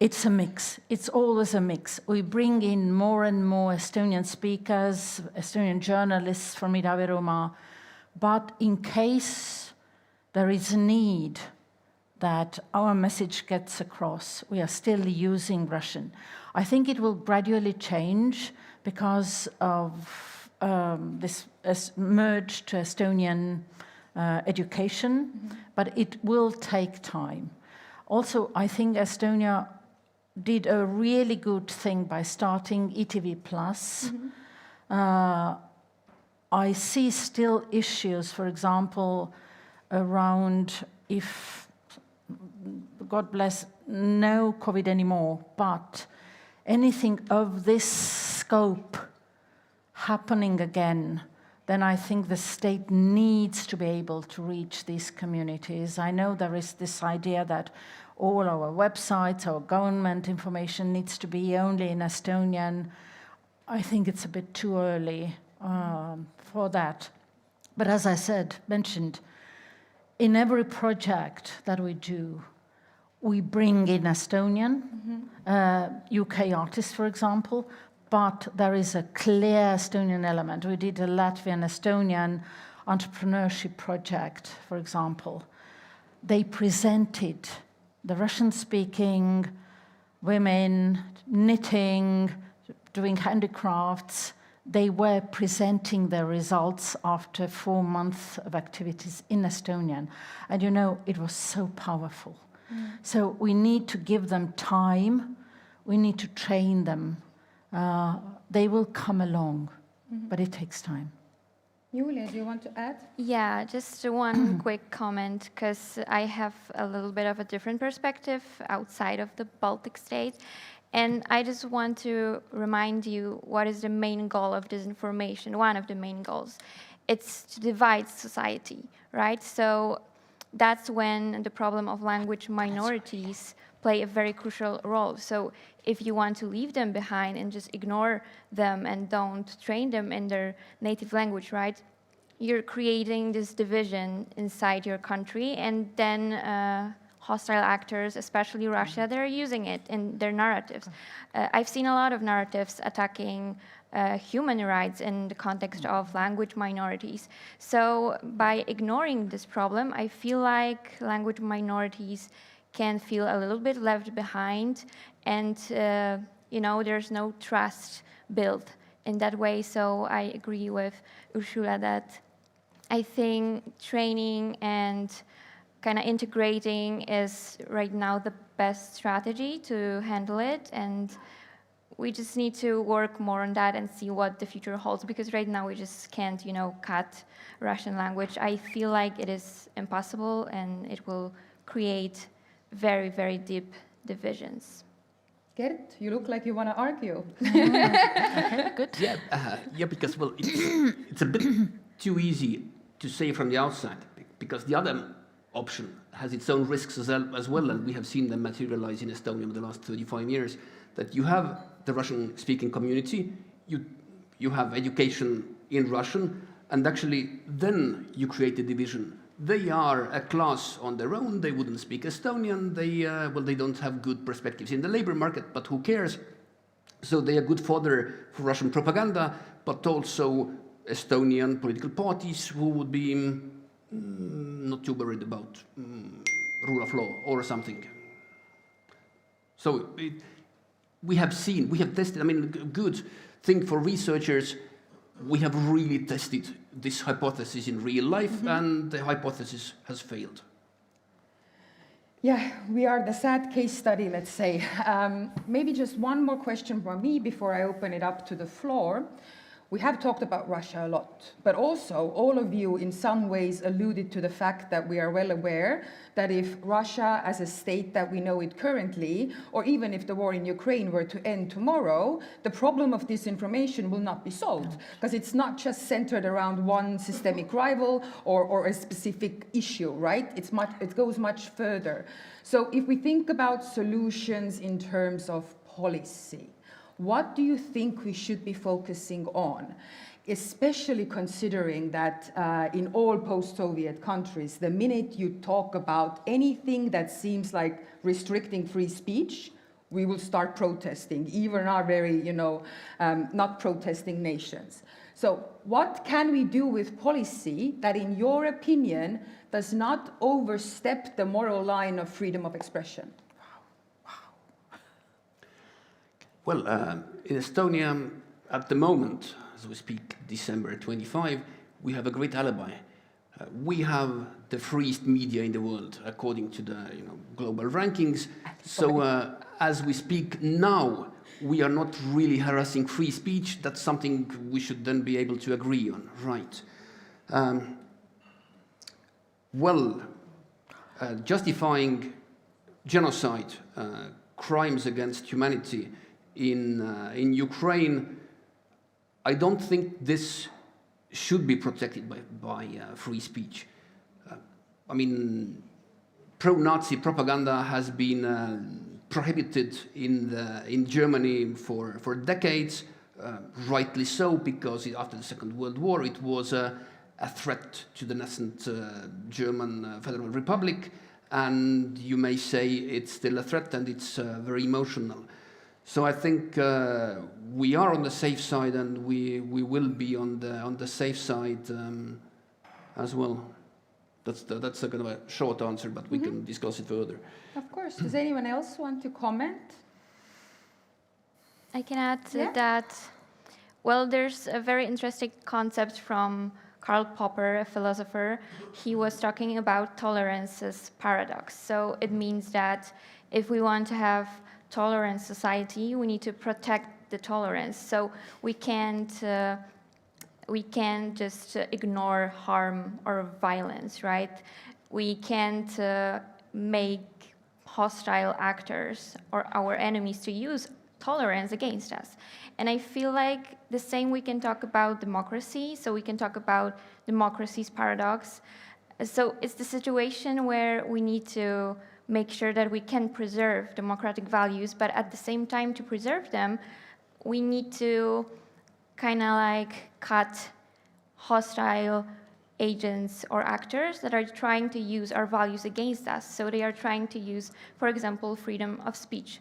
It's a mix. It's always a mix. We bring in more and more Estonian speakers, Estonian journalists from Ida-Virumaa, but in case there is a need that our message gets across, we are still using Russian. I think it will gradually change because of this merge to Estonian education, but it will take time. Also, I think Estonia did a really good thing by starting ETV+. I see still issues, for example, around if, God bless, no COVID anymore, but anything of this scope happening again, then I think the state needs to be able to reach these communities. I know there is this idea that all our websites, our government information needs to be only in Estonian. I think it's a bit too early for that. But as I mentioned, in every project that we do, we bring in Estonian, UK artists, for example, but there is a clear Estonian element. We did a Latvian-Estonian entrepreneurship project, for example. They presented the Russian-speaking women knitting, doing handicrafts. They were presenting their results after 4 months of activities in Estonian. And you know, it was so powerful. So we need to give them time. We need to train them. They will come along. but it takes time. Julia, do you want to add? Yeah, just one quick comment, because I have a little bit of a different perspective outside of the Baltic states. And I just want to remind you what is the main goal of disinformation, one of the main goals. It's to divide society, right? So that's when the problem of language minorities play a very crucial role. So if you want to leave them behind and just ignore them and don't train them in their native language, right, you're creating this division inside your country, and then hostile actors, especially Russia, they're using it in their narratives. I've seen a lot of narratives attacking human rights in the context of language minorities. So by ignoring this problem, I feel like language minorities can feel a little bit left behind, and there's no trust built in that way. So I agree with Ursula that I think training and kind of integrating is right now the best strategy to handle it, and we just need to work more on that and see what the future holds, because right now we just can't, cut Russian language. I feel like it is impossible, and it will create very, very deep divisions. Gert, you look like you want to argue. Okay, good. Yeah, because, well, it's a bit too easy to say from the outside, because the other option has its own risks as well, and we have seen them materialize in Estonia over the last 35 years, that you have the Russian-speaking community, you have education in Russian, and actually then you create a division. They are a class on their own, they wouldn't speak Estonian, they don't have good perspectives in the labor market, but who cares? So they are good fodder for Russian propaganda, but also Estonian political parties who would be not too worried about rule of law or something. So we have tested, good thing for researchers, we have really tested this hypothesis in real life, and the hypothesis has failed. Yeah, we are the sad case study, let's say. Maybe just one more question from me before I open it up to the floor. We have talked about Russia a lot, but also all of you in some ways alluded to the fact that we are well aware that if Russia as a state that we know it currently, or even if the war in Ukraine were to end tomorrow, the problem of disinformation will not be solved, because it's not just centered around one systemic rival or a specific issue, right? It goes much further. So if we think about solutions in terms of policy, what do you think we should be focusing on, especially considering that in all post-Soviet countries, the minute you talk about anything that seems like restricting free speech, we will start protesting, even our very, not protesting nations. So what can we do with policy that, in your opinion, does not overstep the moral line of freedom of expression? Well, in Estonia, at the moment, as we speak, December 25, we have a great alibi. We have the freest media in the world, according to the global rankings. So as we speak now, we are not really harassing free speech. That's something we should then be able to agree on, right? Justifying genocide, crimes against humanity, in Ukraine, I don't think this should be protected by free speech. Pro-Nazi propaganda has been prohibited in Germany for decades, rightly so, because after the Second World War it was a threat to the nascent German Federal Republic, and you may say it's still a threat, and it's very emotional. So I think we are on the safe side, and we will be on the safe side as well. That's a kind of a short answer, but we can discuss it further. Of course. Does anyone else want to comment? I can add to that. Well, there's a very interesting concept from Karl Popper, a philosopher. He was talking about tolerance as paradox. So it means that if we want to have tolerant society, we need to protect the tolerance. So we can't we can't just ignore harm or violence, right? We can't make hostile actors or our enemies to use tolerance against us. And I feel like the same we can talk about democracy, so we can talk about democracy's paradox. So it's the situation where we need to make sure that we can preserve democratic values, but at the same time, to preserve them, we need to kind of like cut hostile agents or actors that are trying to use our values against us. So they are trying to use, for example, freedom of speech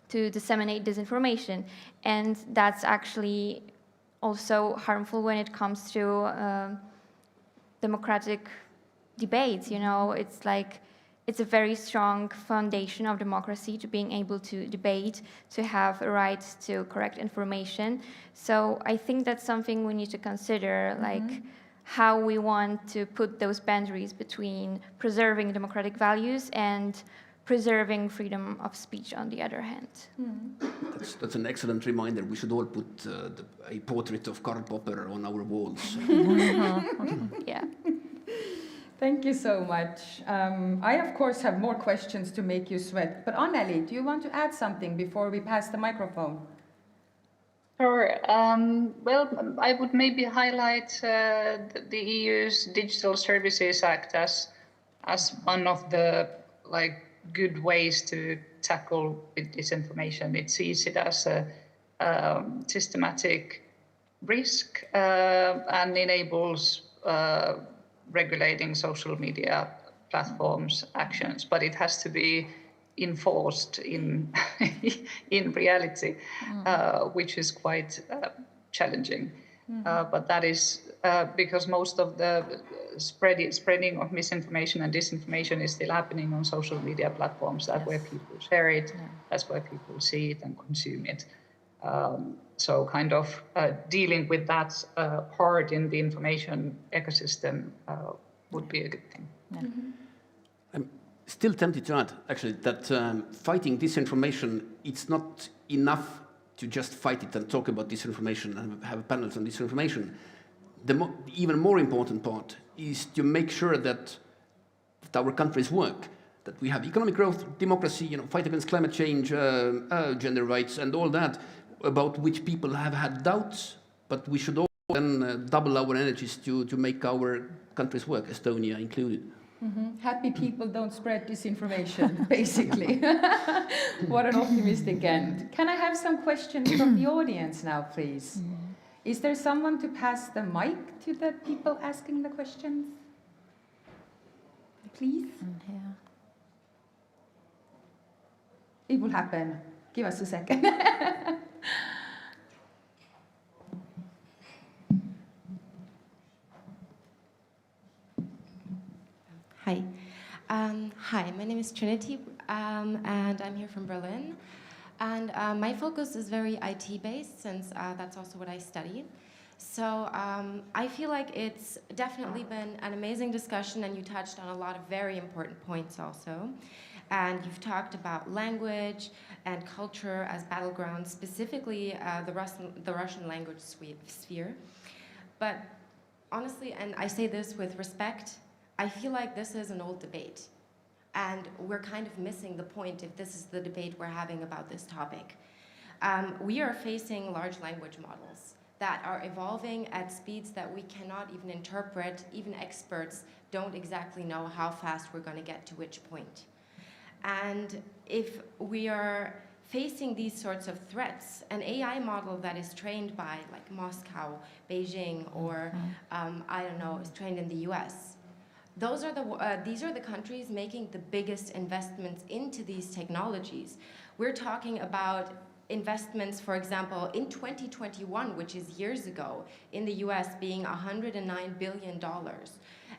to disseminate disinformation. And that's actually also harmful when it comes to democratic debates. You know, it's like, it's a very strong foundation of democracy to being able to debate, to have a right to correct information. So I think that's something we need to consider, like how we want to put those boundaries between preserving democratic values and preserving freedom of speech on the other hand. That's an excellent reminder. We should all put a portrait of Karl Popper on our walls. Yeah. Thank you so much. I, of course, have more questions to make you sweat. But Anneli, do you want to add something before we pass the microphone? Sure. Well, I would maybe highlight the EU's Digital Services Act as one of the good ways to tackle with disinformation. It sees it as a systematic risk and enables regulating social media platforms' actions, but it has to be enforced in in reality, which is quite challenging. But that is because most of the spreading of misinformation and disinformation is still happening on social media platforms. That's where people share it. That's where people see it and consume it. So kind of dealing with that part in the information ecosystem would be a good thing. Yeah. I'm still tempted to add, actually, that fighting disinformation, it's not enough to just fight it and talk about disinformation and have panels on disinformation. The even more important part is to make sure that our countries work, that we have economic growth, democracy, fight against climate change, gender rights, and all that, about which people have had doubts, but we should all then double our energies to make our countries work, Estonia included. Happy people don't spread disinformation, basically. What an optimistic end. Can I have some questions from the audience now, please? Is there someone to pass the mic to the people asking the questions? Please? Yeah. It will happen. Give us a second. Hi. Hi, my name is Trinity, and I'm here from Berlin. And my focus is very IT-based, since that's also what I study. So I feel like it's definitely been an amazing discussion, and you touched on a lot of very important points also. And you've talked about language and culture as battlegrounds, specifically the Russian language sphere. But honestly, and I say this with respect, I feel like this is an old debate. And we're kind of missing the point if this is the debate we're having about this topic. We are facing large language models that are evolving at speeds that we cannot even interpret. Even experts don't exactly know how fast we're going to get to which point. And if we are facing these sorts of threats, an AI model that is trained by like Moscow, Beijing, or I don't know, is trained in the US, these are the countries making the biggest investments into these technologies. We're talking about investments, for example, in 2021, which is years ago, in the US being $109 billion.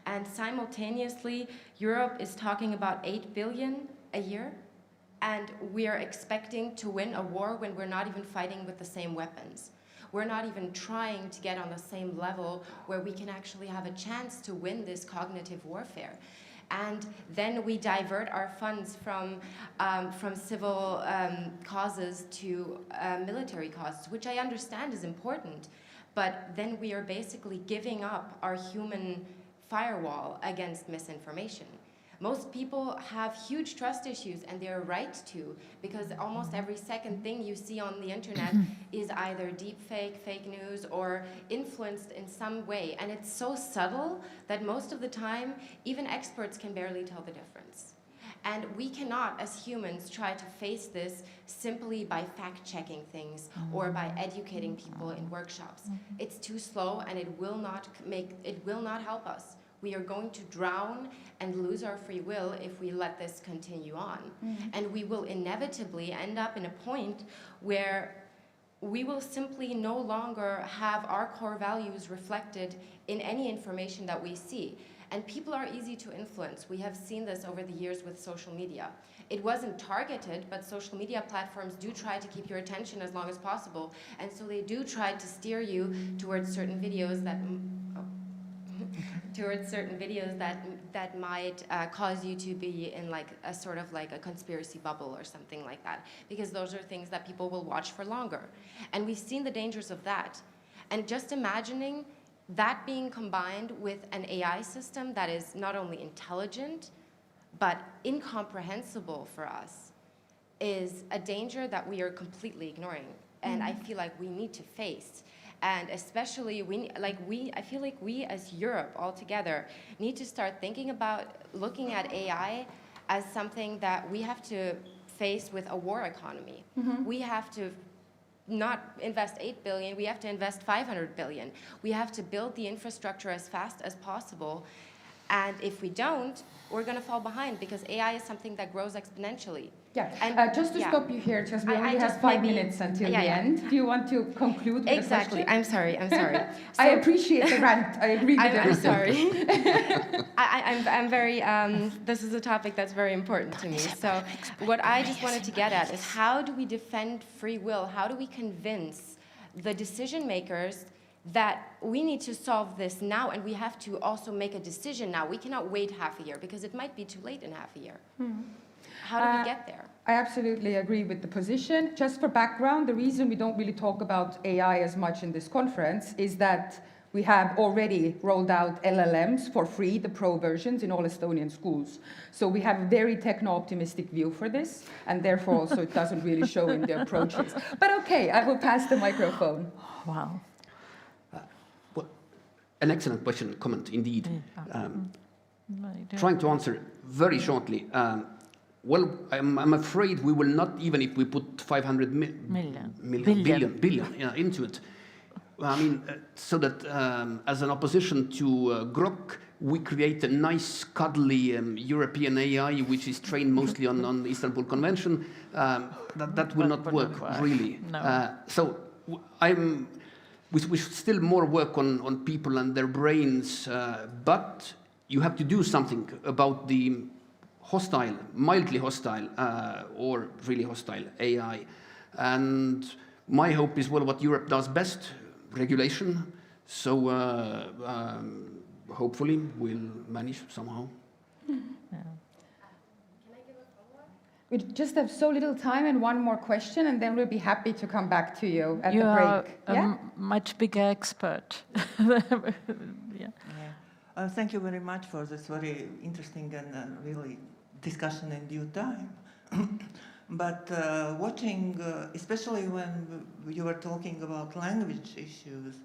And simultaneously, Europe is talking about $8 billion a year. And we are expecting to win a war when we're not even fighting with the same weapons. We're not even trying to get on the same level where we can actually have a chance to win this cognitive warfare. And then we divert our funds from civil causes to military causes, which I understand is important. but then we are basically giving up our human firewall against misinformation. Most people have huge trust issues, and they're right to, because almost every second thing you see on the internet is either deepfake, fake news, or influenced in some way. And it's so subtle that most of the time, even experts can barely tell the difference. And we cannot, as humans, try to face this simply by fact-checking things or by educating people in workshops. It's too slow, and it will not help us. We are going to drown and lose our free will if we let this continue on. And we will inevitably end up in a point where we will simply no longer have our core values reflected in any information that we see. And people are easy to influence. We have seen this over the years with social media. It wasn't targeted, but social media platforms do try to keep your attention as long as possible. And so they do try to steer you towards certain videos that that might cause you to be in like a sort of like a conspiracy bubble or something like that, because those are things that people will watch for longer. And we've seen the dangers of that. And just imagining that being combined with an AI system that is not only intelligent, but incomprehensible for us is a danger that we are completely ignoring. And I feel like we need to face. And especially, I feel like we as Europe altogether need to start thinking about looking at AI as something that we have to face with a war economy. We have to not invest 8 billion, we have to invest 500 billion. We have to build the infrastructure as fast as possible. And if we don't, we're going to fall behind, because AI is something that grows exponentially. Yeah, and just to stop you here, because we only have 5 minutes until the end. Do you want to conclude with Exactly. I'm sorry. So, I appreciate the rant. I agree with everything. I'm sorry. I'm very, this is a topic that's very important to me. So what I just wanted to get at is, how do we defend free will? How do we convince the decision makers that we need to solve this now, and we have to also make a decision now? We cannot wait half a year, because it might be too late in half a year. How do we get there? I absolutely agree with the position. Just for background, the reason we don't really talk about AI as much in this conference is that we have already rolled out LLMs for free, the pro versions, in all Estonian schools. So we have a very techno-optimistic view for this, and therefore also it doesn't really show in the approaches. But okay, I will pass the microphone. Wow. An excellent comment, indeed. Trying to answer very shortly. Well, I'm afraid we will not, even if we put 500 billion into it. I mean, so that as an opposition to Grok, we create a nice, cuddly European AI, which is trained mostly on the Istanbul Convention. That will not work, really. No. So we should still more work on people and their brains, but you have to do something about the hostile, mildly hostile, or really hostile AI. And my hope is, well, what Europe does best, regulation. So hopefully we'll manage somehow. We just have so little time, and one more question, and then we'll be happy to come back to you at the break. You are a much bigger expert. Thank you very much for this very interesting and really discussion in due time. But watching, especially when you were talking about language issues,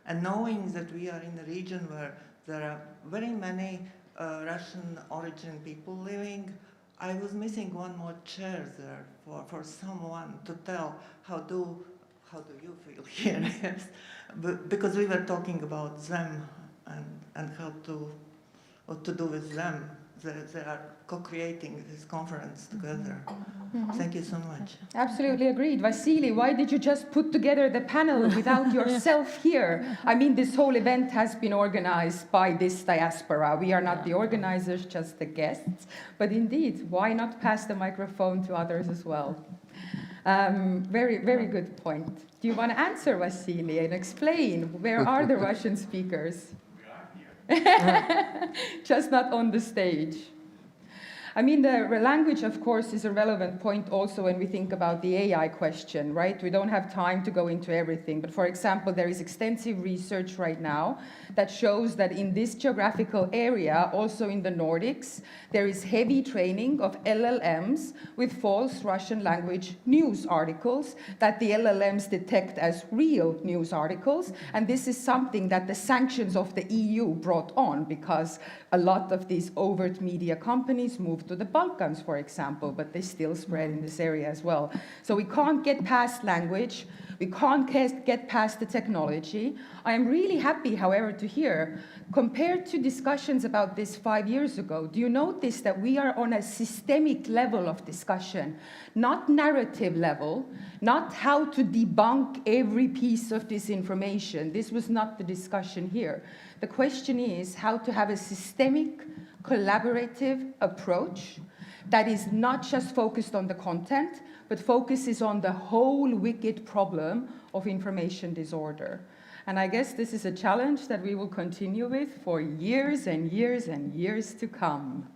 and knowing that we are in a region where there are very many Russian origin people living, I was missing one more chair there for someone to tell how do you feel here? Yes, because we were talking about them and how to do with them. They are co-creating this conference together. Thank you so much. Absolutely agreed. Vasily, why did you just put together the panel without yourself here? I mean, this whole event has been organized by this diaspora. We are not the organizers, just the guests. But indeed, why not pass the microphone to others as well? Very, very good point. Do you want to answer, Vasily, and explain where are the Russian speakers? Just not on the stage. I mean, the language, of course, is a relevant point also when we think about the AI question, right? We don't have time to go into everything. But for example, there is extensive research right now that shows that in this geographical area, also in the Nordics, there is heavy training of LLMs with false Russian language news articles that the LLMs detect as real news articles. And this is something that the sanctions of the EU brought on, because a lot of these overt media companies moved to the Balkans, for example, but they still spread in this area as well. So we can't get past language. We can't get past the technology. I am really happy, however, to hear, compared to discussions about this 5 years ago, do you notice that we are on a systemic level of discussion, not narrative level, not how to debunk every piece of disinformation. This was not the discussion here. The question is how to have a systemic, collaborative approach that is not just focused on the content, but focuses on the whole wicked problem of information disorder. And I guess this is a challenge that we will continue with for years and years and years to come.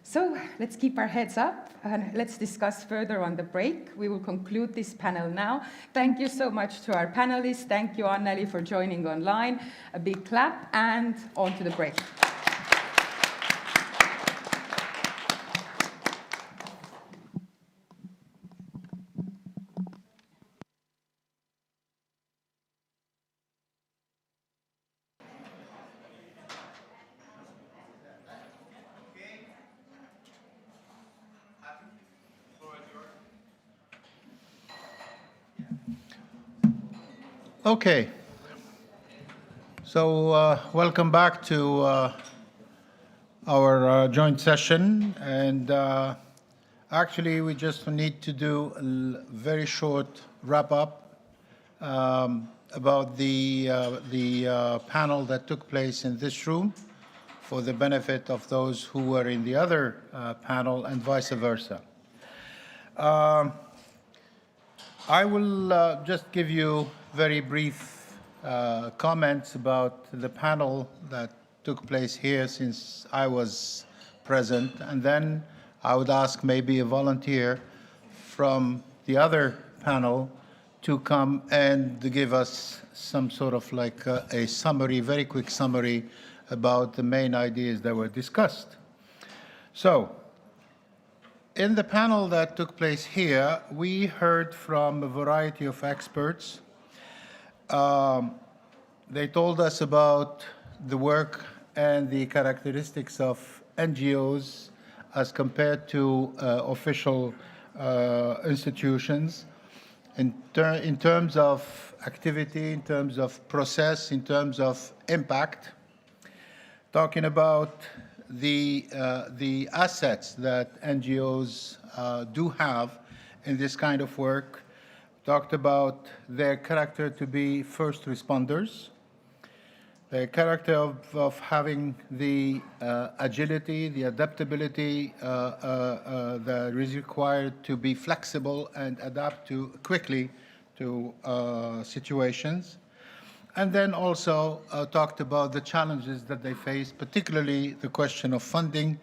So let's keep our heads up and let's discuss further on the break. We will conclude this panel now. Thank you so much to our panelists. Thank you, Anneli, for joining online. A big clap and on to the break. Okay, so welcome back to our joint session, and actually we just need to do a very short wrap-up about the panel that took place in this room for the benefit of those who were in the other panel and vice versa. I will just give you very brief comments about the panel that took place here since I was present, and then I would ask maybe a volunteer from the other panel to come and give us some sort of like a summary, very quick summary about the main ideas that were discussed. So, in the panel that took place here, we heard from a variety of experts. They told us about the work and the characteristics of NGOs as compared to official institutions in terms of activity, in terms of process, in terms of impact, talking about the assets that NGOs do have in this kind of work, talked about their character to be first responders, their character of having the agility, the adaptability that is required to be flexible and adapt quickly to situations. And then also talked about the challenges that they face, particularly the question of funding,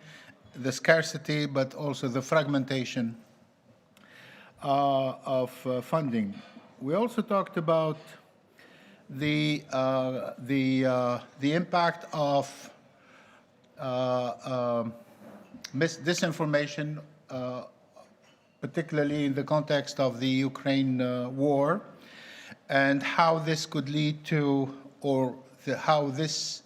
the scarcity, but also the fragmentation of funding. We also talked about the impact of disinformation, particularly in the context of the Ukraine war, and how this could lead to, or how this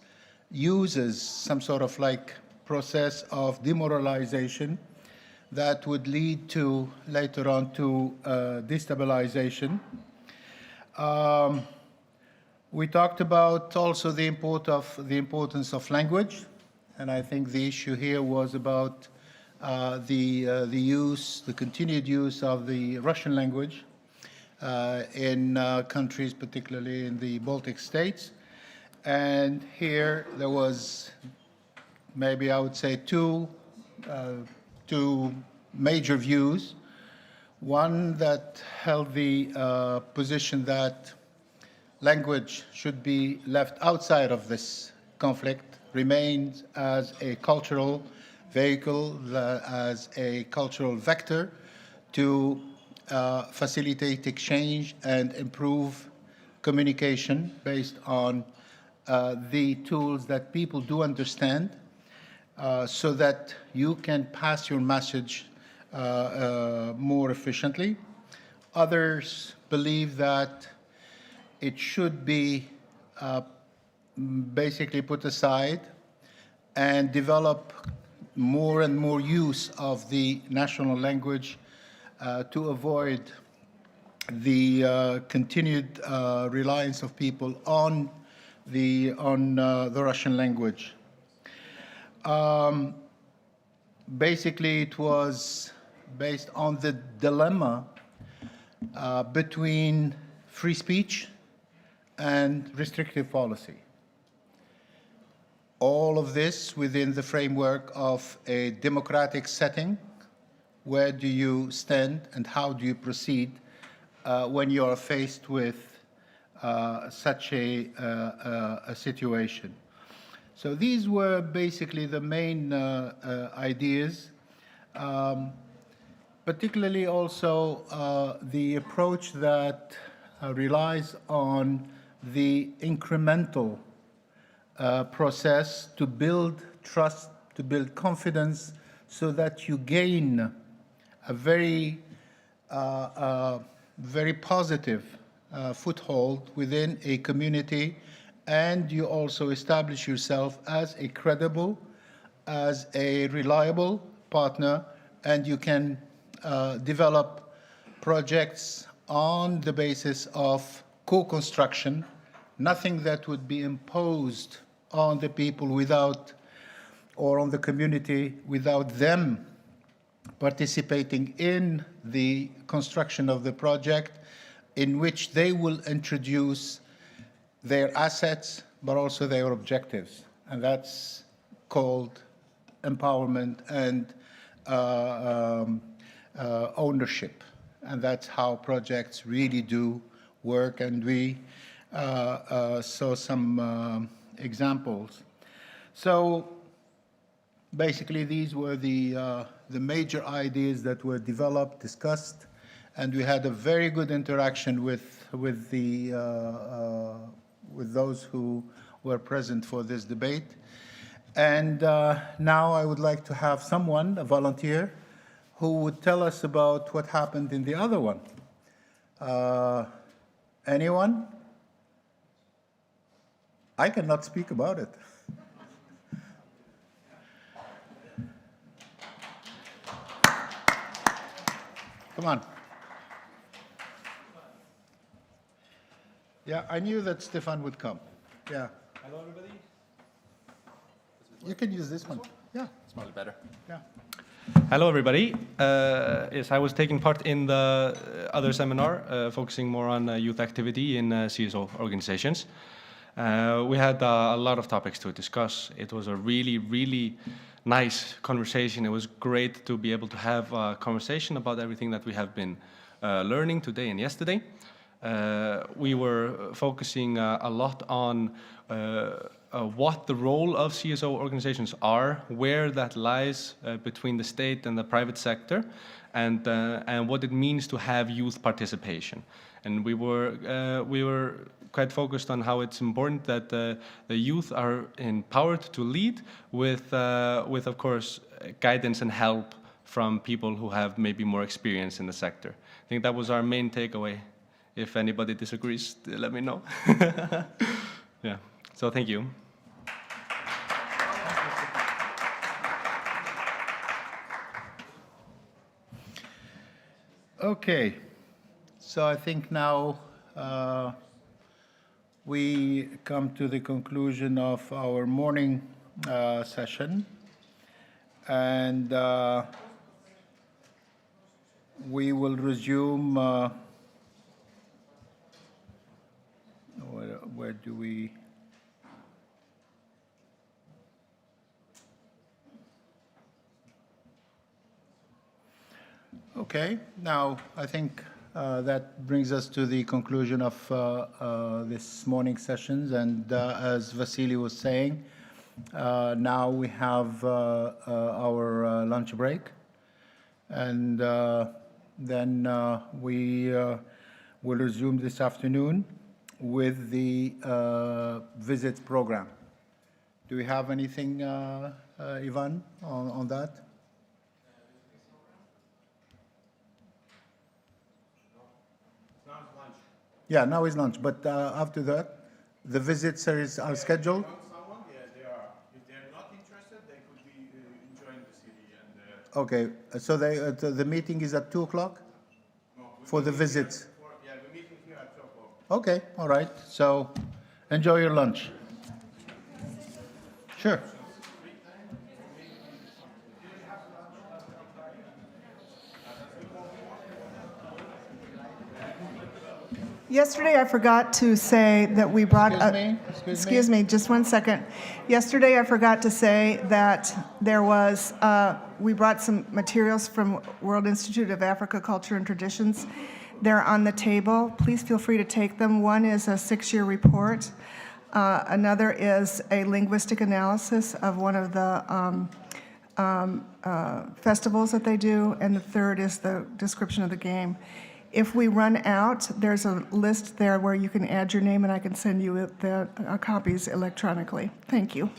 uses some sort of like process of demoralization that would lead to, later on, to destabilization. We talked about also the importance of language, and I think the issue here was about the continued use of the Russian language in countries, particularly in the Baltic states. And here there was, maybe I would say, two major views. One that held the position that language should be left outside of this conflict, remains as a cultural vehicle, as a cultural vector to facilitate exchange and improve communication based on the tools that people do understand, so that you can pass your message more efficiently. Others believe that it should be basically put aside and develop more and more use of the national language to avoid the continued reliance of people on the Russian language. Basically, it was based on the dilemma between free speech and restrictive policy. All of this within the framework of a democratic setting. Where do you stand and how do you proceed when you are faced with such a situation? So these were basically the main ideas, particularly also the approach that relies on the incremental process to build trust, to build confidence, so that you gain a very positive foothold within a community, and you also establish yourself as a credible, as a reliable partner, and you can develop projects on the basis of co-construction, nothing that would be imposed on the people without, or on the community without them participating in the construction of the project, in which they will introduce their assets, but also their objectives. And that's called empowerment and ownership. And that's how projects really do work. And we saw some examples. So basically, these were the major ideas that were developed, discussed, and we had a very good interaction with those who were present for this debate. And now I would like to have someone, a volunteer, who would tell us about what happened in the other one. Anyone? I cannot speak about it. Come on. Yeah, I knew that Stefan would come. Yeah. Hello, everybody. You can use this one. Yeah. It's probably better. Yeah. Hello, everybody. Yes, I was taking part in the other seminar, focusing more on youth activity in CSO organizations. We had a lot of topics to discuss. It was a really, really nice conversation. It was great to be able to have a conversation about everything that we have been learning today and yesterday. We were focusing a lot on what the role of CSO organizations are, where that lies between the state and the private sector, and what it means to have youth participation. And we were quite focused on how it's important that the youth are empowered to lead with of course, guidance and help from people who have maybe more experience in the sector. I think that was our main takeaway. If anybody disagrees, let me know. Yeah, so thank you. Okay, so I think now we come to the conclusion of our morning session, and we will resume. Where do we? Okay, now I think that brings us to the conclusion of this morning's sessions. And as Vasily was saying, Now we have our lunch break, and then we will resume this afternoon with the visits program. Do we have anything, Ivan, on that? Yeah, now is lunch, but after that, the visits are scheduled? Okay, so the meeting is at 2 o'clock? For the visits? Yeah, the meeting here at 2 o'clock. Okay, all right, so enjoy your lunch. Sure. Yesterday, I forgot to say that we brought. Excuse me, just 1 second. Yesterday, I forgot to say that there was. We brought some materials from World Institute of Africa Culture and Traditions. They're on the table. Please feel free to take them. One is a 6-year report. Another is a linguistic analysis of one of the festivals that they do, and the third is the description of the game. If we run out, there's a list there where you can add your name, and I can send you the copies electronically. Thank you.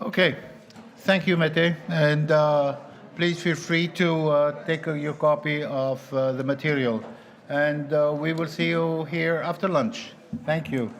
Okay, thank you, Mette, and please feel free to take your copy of the material, and we will see you here after lunch. Thank you.